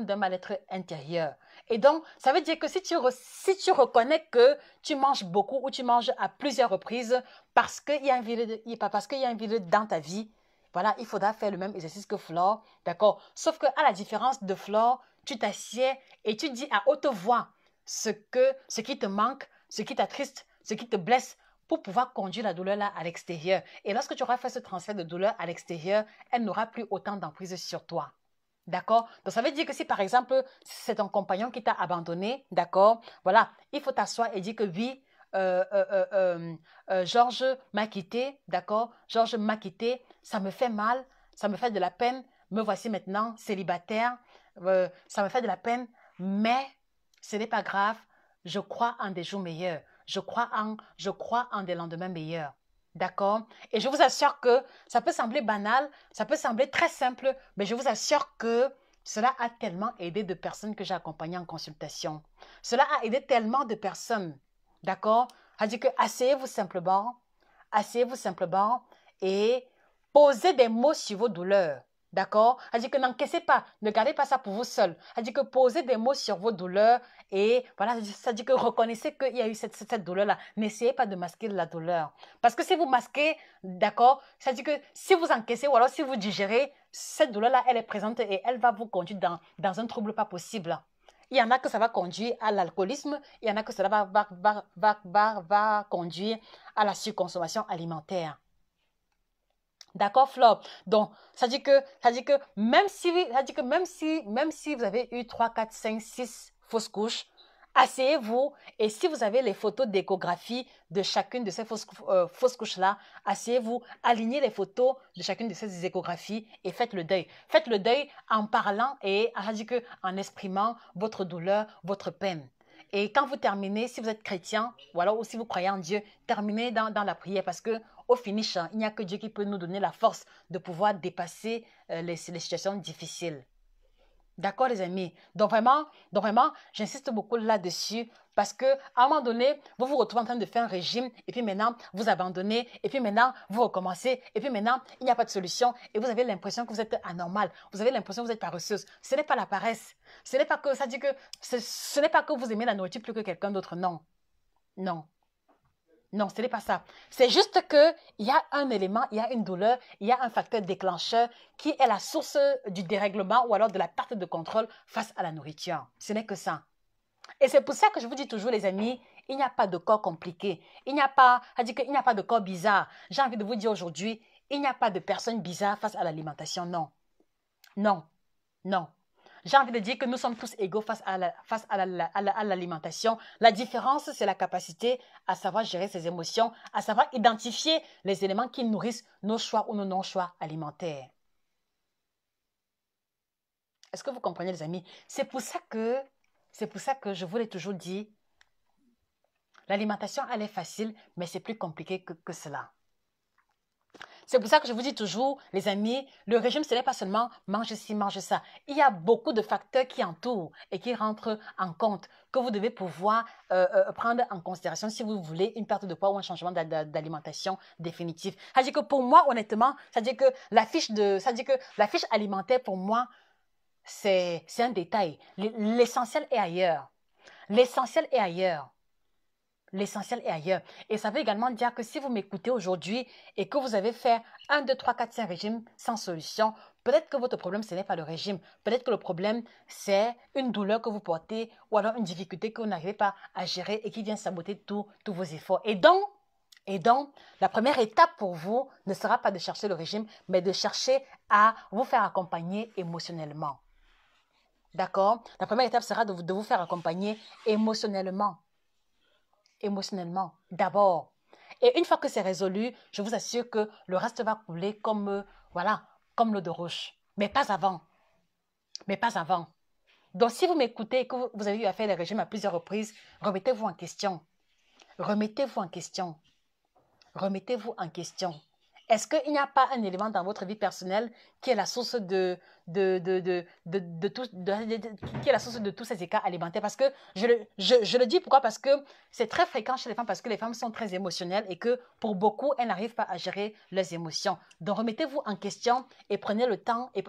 d'un mal-être intérieur. Et donc, ça veut dire que si tu reconnais que tu manges beaucoup ou tu manges à plusieurs reprises parce qu'il y a un vide dans ta vie, voilà, il faudra faire le même exercice que Flore, d'accord? Sauf qu'à la différence de Flore, tu t'assieds et tu dis à haute voix ce qui te manque, ce qui t'attriste, ce qui te blesse, pour pouvoir conduire la douleur là à l'extérieur. Et lorsque tu auras fait ce transfert de douleur à l'extérieur, elle n'aura plus autant d'emprise sur toi. D'accord? Donc, ça veut dire que si, par exemple, c'est ton compagnon qui t'a abandonné, d'accord? Voilà, il faut t'asseoir et dire que oui, Georges m'a quitté, d'accord? Georges m'a quitté, ça me fait mal, ça me fait de la peine, me voici maintenant célibataire, ça me fait de la peine, mais ce n'est pas grave, je crois en des jours meilleurs. Je crois en des lendemains meilleurs. D'accord? Et je vous assure que ça peut sembler banal, ça peut sembler très simple, mais je vous assure que cela a tellement aidé de personnes que j'ai accompagnées en consultation. Cela a aidé tellement de personnes. D'accord? C'est-à-dire que asseyez-vous simplement et posez des mots sur vos douleurs. D'accord? C'est-à-dire que n'encaissez pas, ne gardez pas ça pour vous seul. C'est-à-dire que posez des mots sur vos douleurs et voilà, c'est-à-dire que reconnaissez qu'il y a eu cette douleur-là. N'essayez pas de masquer la douleur. Parce que si vous masquez, d'accord, c'est-à-dire que si vous encaissez ou alors si vous digérez, cette douleur-là, elle est présente et elle va vous conduire dans un trouble pas possible. Il y en a que ça va conduire à l'alcoolisme, il y en a que cela va conduire à la surconsommation alimentaire. D'accord, Flop. Donc, ça dit que même si vous avez eu 3, 4, 5, 6 fausses couches, asseyez-vous et si vous avez les photos d'échographie de chacune de ces fausses couches-là, asseyez-vous, alignez les photos de chacune de ces échographies et faites le deuil. Faites le deuil en parlant et en exprimant votre douleur, votre peine. Et quand vous terminez, si vous êtes chrétien, ou alors ou si vous croyez en Dieu, terminez dans la prière parce que au finish, il n'y a que Dieu qui peut nous donner la force de pouvoir dépasser les situations difficiles. D'accord, les amis? Donc vraiment, j'insiste beaucoup là-dessus parce que à un moment donné, vous vous retrouvez en train de faire un régime et puis maintenant, vous abandonnez et puis maintenant, vous recommencez et puis maintenant, il n'y a pas de solution et vous avez l'impression que vous êtes anormal. Vous avez l'impression que vous êtes paresseuse. Ce n'est pas la paresse. Ce n'est pas que ça dit que ce n'est pas que vous aimez la nourriture plus que quelqu'un d'autre. Non. Non. Non, ce n'est pas ça. C'est juste qu'il y a un élément, il y a une douleur, il y a un facteur déclencheur qui est la source du dérèglement ou alors de la perte de contrôle face à la nourriture. Ce n'est que ça. Et c'est pour ça que je vous dis toujours, les amis, il n'y a pas de corps compliqué. Il n'y a pas de corps bizarre. J'ai envie de vous dire aujourd'hui, il n'y a pas de personne bizarre face à l'alimentation. Non. Non. Non. J'ai envie de dire que nous sommes tous égaux face à l'alimentation. La différence, c'est la capacité à savoir gérer ses émotions, à savoir identifier les éléments qui nourrissent nos choix ou nos non-choix alimentaires. Est-ce que vous comprenez, les amis? C'est pour ça que je vous l'ai toujours dit, l'alimentation, elle est facile, mais c'est plus compliqué que cela. C'est pour ça que je vous dis toujours, les amis, le régime, ce n'est pas seulement manger ci, manger ça. Il y a beaucoup de facteurs qui entourent et qui rentrent en compte que vous devez pouvoir prendre en considération si vous voulez une perte de poids ou un changement d'alimentation définitif. C'est-à-dire que pour moi, honnêtement, c'est-à-dire que la fiche alimentaire, pour moi, c'est un détail. L'essentiel est ailleurs. L'essentiel est ailleurs. L'essentiel est ailleurs. Et ça veut également dire que si vous m'écoutez aujourd'hui et que vous avez fait 1, 2, 3, 4, 5 régimes sans solution, peut-être que votre problème, ce n'est pas le régime. Peut-être que le problème, c'est une douleur que vous portez ou alors une difficulté que vous n'arrivez pas à gérer et qui vient saboter tous vos efforts. Et donc, la première étape pour vous ne sera pas de chercher le régime, mais de chercher à vous faire accompagner émotionnellement. D'accord? La première étape sera de vous faire accompagner émotionnellement. Émotionnellement, d'abord. Et une fois que c'est résolu, je vous assure que le reste va couler comme, comme l'eau de roche. Mais pas avant. Mais pas avant. Donc, si vous m'écoutez et que vous avez eu à faire les régimes à plusieurs reprises, remettez-vous en question. Remettez-vous en question. Remettez-vous en question. Est-ce qu'il n'y a pas un élément dans votre vie personnelle qui est la source qui est la source de tous ces écarts alimentaires? Parce que je le dis pourquoi? Parce que c'est très fréquent chez les femmes parce que les femmes sont très émotionnelles et que pour beaucoup, elles n'arrivent pas à gérer leurs émotions. Donc, remettez-vous en question et prenez le temps et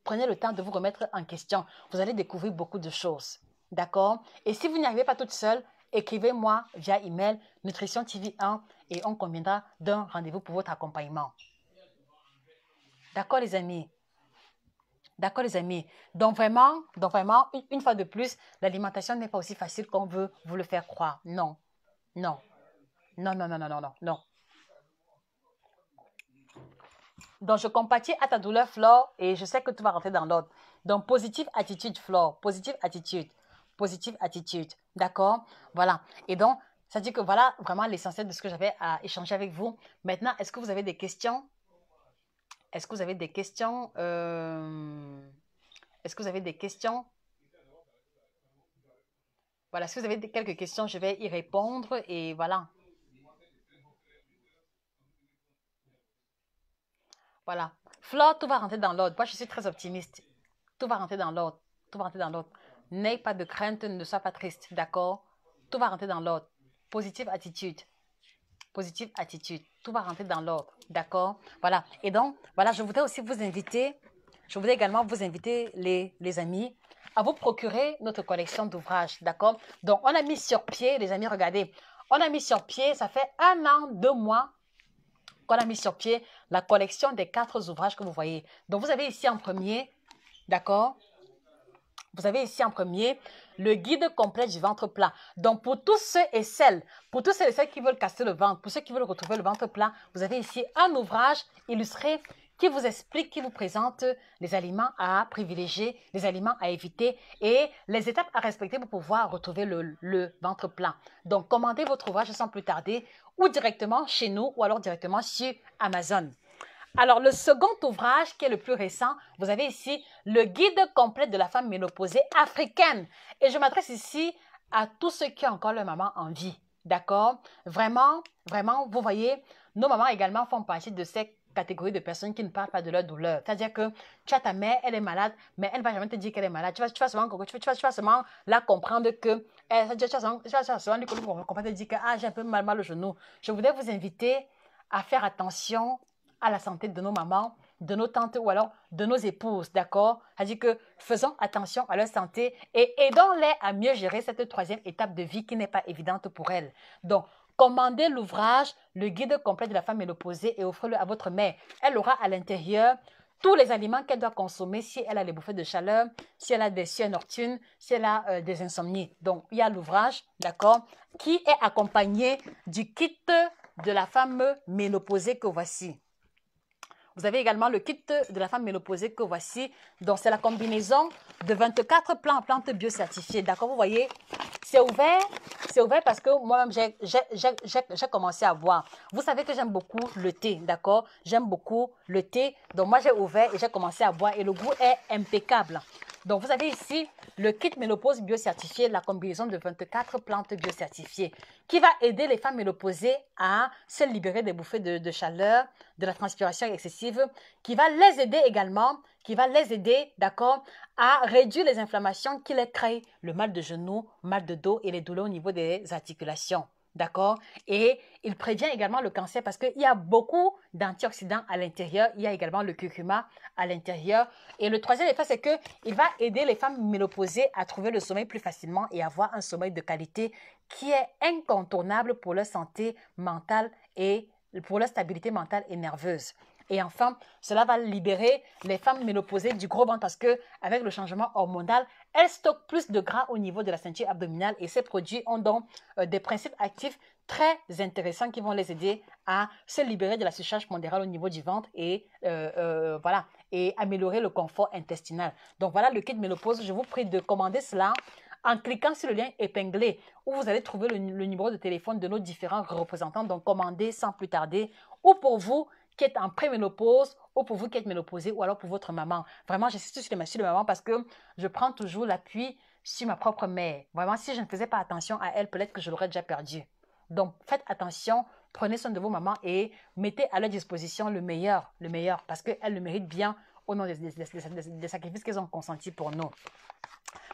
prenez le temps de vous remettre en question. Vous allez découvrir beaucoup de choses. D'accord? Et si vous n'y arrivez pas toute seule, écrivez-moi via email Nutrition TV 1 et on conviendra d'un rendez-vous pour votre accompagnement. D'accord, les amis? D'accord, les amis? Donc vraiment, une fois de plus, l'alimentation n'est pas aussi facile qu'on veut vous le faire croire. Non, non, non, non, non, non, non, non, non. Donc, je compatis à ta douleur, Flore, et je sais que tu vas rentrer dans l'ordre. Donc, positive attitude, Flore. Positive attitude. Positive attitude. D'accord? Voilà. Et donc, ça dit que voilà vraiment l'essentiel de ce que j'avais à échanger avec vous. Maintenant, est-ce que vous avez des questions? Est-ce que vous avez des questions? Est-ce que vous avez des questions? Voilà, si vous avez quelques questions, je vais y répondre et voilà. Voilà. Flore, tout va rentrer dans l'ordre. Moi, je suis très optimiste. Tout va rentrer dans l'ordre. Tout va rentrer dans l'ordre. N'aie pas de crainte, ne sois pas triste, d'accord? Tout va rentrer dans l'ordre. Positive attitude. Positive attitude. Tout va rentrer dans l'ordre, d'accord? Voilà. Et donc, voilà, je voudrais aussi vous inviter, je voudrais également vous inviter, les amis, à vous procurer notre collection d'ouvrages, d'accord? Donc, on a mis sur pied, les amis, regardez, on a mis sur pied, ça fait 1 an, 2 mois, qu'on a mis sur pied la collection des 4 ouvrages que vous voyez. Donc, vous avez ici en premier, d'accord? Vous avez ici en premier le guide complet du ventre plat. Donc, pour tous ceux et celles qui veulent casser le ventre, pour ceux qui veulent retrouver le ventre plat, vous avez ici un ouvrage illustré qui vous explique, qui vous présente les aliments à privilégier, les aliments à éviter et les étapes à respecter pour pouvoir retrouver le ventre plat. Donc, commandez votre ouvrage sans plus tarder ou directement chez nous ou alors directement sur Amazon. Alors, le second ouvrage qui est le plus récent, vous avez ici le guide complet de la femme ménopausée africaine. Et je m'adresse ici à tous ceux qui ont encore leur maman en vie. D'accord? Vraiment, vraiment, vous voyez, nos mamans également font partie de ces catégories de personnes qui ne parlent pas de leur douleur. C'est-à-dire que tu as ta mère, elle est malade, mais elle ne va jamais te dire qu'elle est malade. Tu vas seulement la comprendre que, tu vas seulement te dire que ah, j'ai un peu mal au genou. Je voudrais vous inviter à faire attention à la santé de nos mamans, de nos tantes ou alors de nos épouses, d'accord? C'est-à-dire que faisons attention à leur santé et aidons-les à mieux gérer cette troisième étape de vie qui n'est pas évidente pour elles. Donc, commandez l'ouvrage, le guide complet de la femme ménopausée et offrez-le à votre mère. Elle aura à l'intérieur tous les aliments qu'elle doit consommer si elle a les bouffées de chaleur, si elle a des sueurs nocturnes, si elle a des insomnies. Donc, il y a l'ouvrage, d'accord, qui est accompagné du kit de la femme ménopausée que voici. Vous avez également le kit de la femme ménopausée que voici. Donc, c'est la combinaison de 24 plantes biocertifiées. D'accord, vous voyez, c'est ouvert parce que moi-même, j'ai commencé à boire. Vous savez que j'aime beaucoup le thé, d'accord? J'aime beaucoup le thé. Donc, moi, j'ai ouvert et j'ai commencé à boire et le goût est impeccable. Donc, vous avez ici le kit ménopause biocertifié, la combinaison de 24 plantes biocertifiées qui va aider les femmes ménopausées à se libérer des bouffées de chaleur, de la transpiration excessive, qui va les aider également, d'accord, à réduire les inflammations qui les créent, le mal de genou, mal de dos et les douleurs au niveau des articulations. D'accord? Et il prévient également le cancer parce qu'il y a beaucoup d'antioxydants à l'intérieur. Il y a également le curcuma à l'intérieur. Et le troisième effet, c'est qu'il va aider les femmes ménopausées à trouver le sommeil plus facilement et avoir un sommeil de qualité qui est incontournable pour leur santé mentale et pour leur stabilité mentale et nerveuse. Et enfin, cela va libérer les femmes ménopausées du gros ventre parce que avec le changement hormonal, elles stockent plus de gras au niveau de la ceinture abdominale et ces produits ont donc des principes actifs très intéressants qui vont les aider à se libérer de la surcharge pondérale au niveau du ventre et voilà, et améliorer le confort intestinal. Donc voilà le kit ménopause. Je vous prie de commander cela en cliquant sur le lien épinglé où vous allez trouver le numéro de téléphone de nos différents représentants. Donc commandez sans plus tarder ou pour vous qui êtes en préménopause ou pour vous qui êtes ménopausée ou alors pour votre maman. Vraiment, j'insiste sur les mamans parce que je prends toujours l'appui sur ma propre mère. Vraiment, si je ne faisais pas attention à elle, peut-être que je l'aurais déjà perdue. Donc, faites attention, Prenez soin de vos mamans et mettez à leur disposition le meilleur, parce qu'elles le méritent bien au nom des sacrifices qu'elles ont consentis pour nous.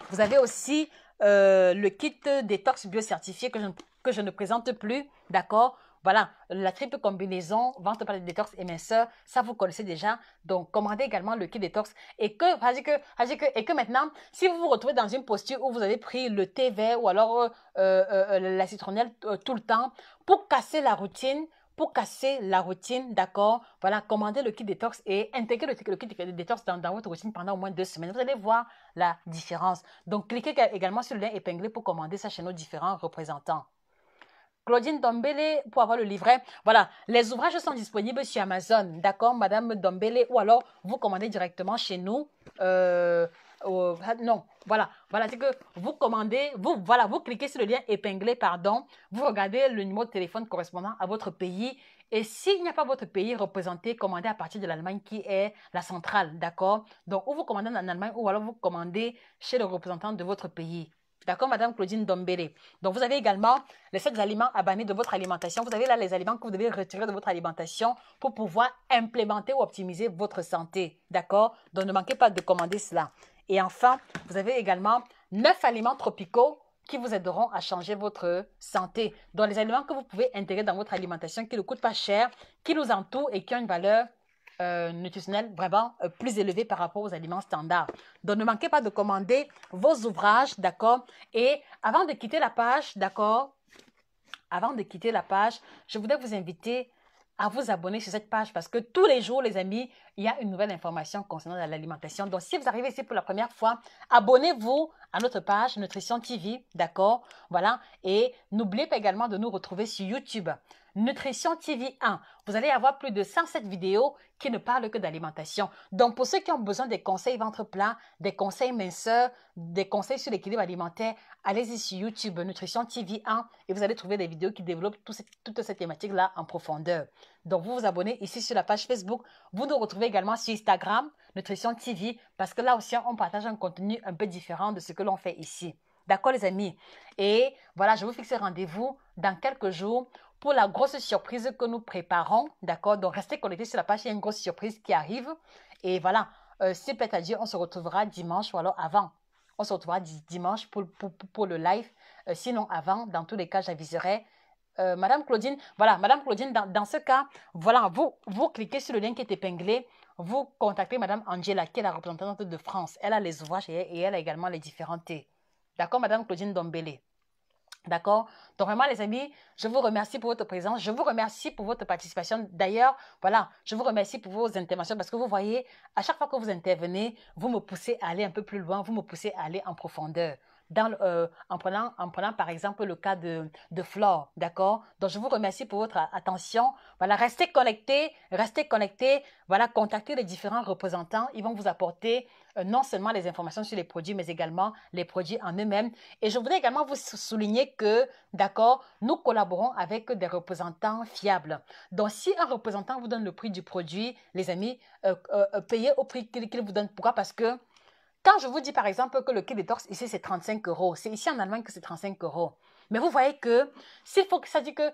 Vous avez aussi le kit détox biocertifié que je ne présente plus, d'accord? Voilà, la triple combinaison, vente par les détox éminceur, ça vous connaissez déjà. Donc, commandez également le kit détox. Et que maintenant, si vous vous retrouvez dans une posture où vous avez pris le thé vert ou alors la citronnelle tout le temps, pour casser la routine, d'accord? Voilà, commandez le kit détox et intégrez le kit détox dans votre routine pendant au moins 2 semaines. Vous allez voir la différence. Donc, cliquez également sur le lien épinglé pour commander ça chez nos différents représentants. Claudine Dombele pour avoir le livret. Voilà, les ouvrages sont disponibles sur Amazon, d'accord, Madame Dombele, ou alors vous commandez directement chez nous. Non, voilà, c'est que vous commandez, vous cliquez sur le lien épinglé, pardon, vous regardez le numéro de téléphone correspondant à votre pays. Et s'il n'y a pas votre pays représenté, commandez à partir de l'Allemagne qui est la centrale, d'accord? Donc, ou vous commandez en Allemagne ou alors vous commandez chez le représentant de votre pays. D'accord, Madame Claudine Dombele. Donc, vous avez également les 7 aliments à bannir de votre alimentation. Vous avez là les aliments que vous devez retirer de votre alimentation pour pouvoir implémenter ou optimiser votre santé. D'accord? Donc, ne manquez pas de commander cela. Et enfin, vous avez également 9 aliments tropicaux qui vous aideront à changer votre santé. Donc, les aliments que vous pouvez intégrer dans votre alimentation qui ne coûtent pas cher, qui nous entourent et qui ont une valeur nutritionnelle vraiment plus élevée par rapport aux aliments standards. Donc, ne manquez pas de commander vos ouvrages, d'accord? Et avant de quitter la page, d'accord? Avant de quitter la page, je voudrais vous inviter à vous abonner sur cette page parce que tous les jours, les amis, il y a une nouvelle information concernant l'alimentation. Donc, si vous arrivez ici pour la première fois, abonnez-vous à notre page Nutrition TV, d'accord? Voilà. Et n'oubliez pas également de nous retrouver sur YouTube. Nutrition TV 1. Vous allez avoir plus de 107 vidéos qui ne parlent que d'alimentation. Donc, pour ceux qui ont besoin des conseils ventre plat, des conseils minceur, des conseils sur l'équilibre alimentaire, allez-y sur YouTube, Nutrition TV 1, et vous allez trouver des vidéos qui développent toute cette thématique-là en profondeur. Donc, vous vous abonnez ici sur la page Facebook. Vous nous retrouvez également sur Instagram, Nutrition TV, parce que là aussi, on partage un contenu un peu différent de ce que l'on fait ici. D'accord, les amis? Et voilà, je vous fixe rendez-vous dans quelques jours pour la grosse surprise que nous préparons. D'accord? Donc, restez connectés sur la page. Il y a une grosse surprise qui arrive. Et voilà, si peut-être à Dieu, on se retrouvera dimanche ou alors avant. On se retrouvera dimanche pour le live. Sinon, avant, dans tous les cas, j'aviserai Madame Claudine. Voilà, Madame Claudine, dans ce cas, voilà, vous cliquez sur le lien qui est épinglé. Vous contactez Madame Angela, qui est la représentante de France. Elle a les ouvrages et elle a également les différents thés. D'accord, Madame Claudine Dombele? D'accord? Donc vraiment, les amis, je vous remercie pour votre présence. Je vous remercie pour votre participation. D'ailleurs, voilà, je vous remercie pour vos interventions parce que vous voyez, à chaque fois que vous intervenez, vous me poussez à aller un peu plus loin, vous me poussez à aller en profondeur. En prenant par exemple le cas de Flore, d'accord? Donc, je vous remercie pour votre attention. Voilà, restez connectés, voilà, contactez les différents représentants. Ils vont vous apporter non seulement les informations sur les produits, mais également les produits en eux-mêmes. Et je voudrais également vous souligner que, d'accord, nous collaborons avec des représentants fiables. Donc, si un représentant vous donne le prix du produit, les amis, payez au prix qu'il vous donne. Pourquoi? Parce que quand je vous dis par exemple que le kit détox ici c'est 35 euros, c'est ici en Allemagne que c'est 35 euros. Mais vous voyez que s'il faut que ça dit que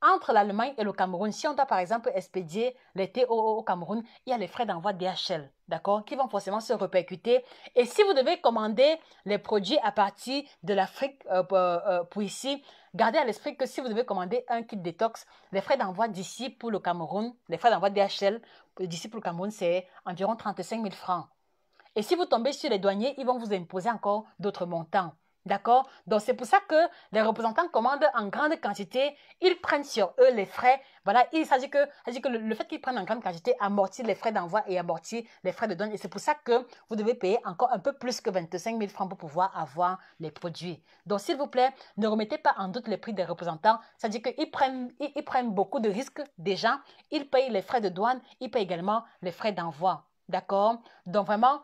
entre l'Allemagne et le Cameroun, si on doit par exemple expédier les thés au Cameroun, il y a les frais d'envoi DHL, d'accord, qui vont forcément se répercuter. Et si vous devez commander les produits à partir de l'Afrique pour ici, gardez à l'esprit que si vous devez commander un kit détox, les frais d'envoi d'ici pour le Cameroun, les frais d'envoi DHL d'ici pour le Cameroun, c'est environ 35 000 francs. Et si vous tombez sur les douaniers, ils vont vous imposer encore d'autres montants. D'accord? Donc, c'est pour ça que les représentants commandent en grande quantité. Ils prennent sur eux les frais. Voilà, il s'agit que le fait qu'ils prennent en grande quantité amortit les frais d'envoi et amortit les frais de douane. Et c'est pour ça que vous devez payer encore un peu plus que 25 000 francs pour pouvoir avoir les produits. Donc, s'il vous plaît, ne remettez pas en doute les prix des représentants. C'est-à-dire qu'ils prennent beaucoup de risques déjà. Ils payent les frais de douane. Ils payent également les frais d'envoi. D'accord? Donc, vraiment,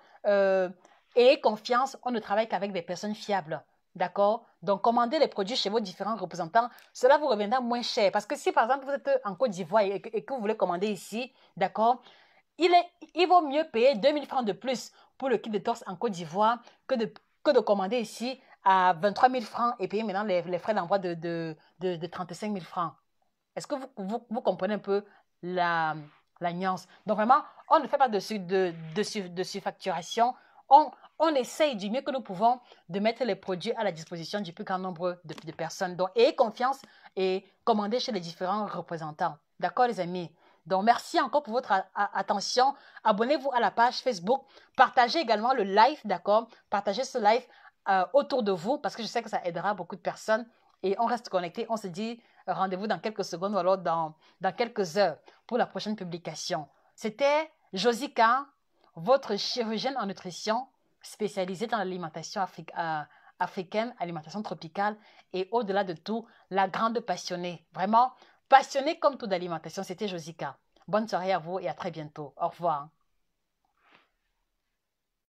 ayez confiance, on ne travaille qu'avec des personnes fiables. D'accord? Donc, commandez les produits chez vos différents représentants. Cela vous reviendra moins cher. Parce que si, par exemple, vous êtes en Côte d'Ivoire et que vous voulez commander ici, d'accord? Il vaut mieux payer 2 000 francs de plus pour le kit de torse en Côte d'Ivoire que de commander ici à 23 000 francs et payer maintenant les frais d'envoi de 35 000 francs. Est-ce que vous comprenez un peu la nuance? Donc vraiment, on ne fait pas de surfacturation. On, on essaye du mieux que nous pouvons de mettre les produits à la disposition du plus grand nombre de personnes. Donc, ayez confiance et commandez chez les différents représentants. D'accord, les amis? Donc, merci encore pour votre attention. Abonnez-vous à la page Facebook. Partagez également le live, d'accord? Partagez ce live autour de vous parce que je sais que ça aidera beaucoup de personnes. Et on reste connecté. On se dit rendez-vous dans quelques secondes ou alors dans quelques heures pour la prochaine publication. C'était Josica, votre chirurgienne en nutrition spécialisée dans l'alimentation africaine, alimentation tropicale et au-delà de tout, la grande passionnée. Vraiment passionnée comme tout d'alimentation. C'était Josica. Bonne soirée à vous et à très bientôt. Au revoir.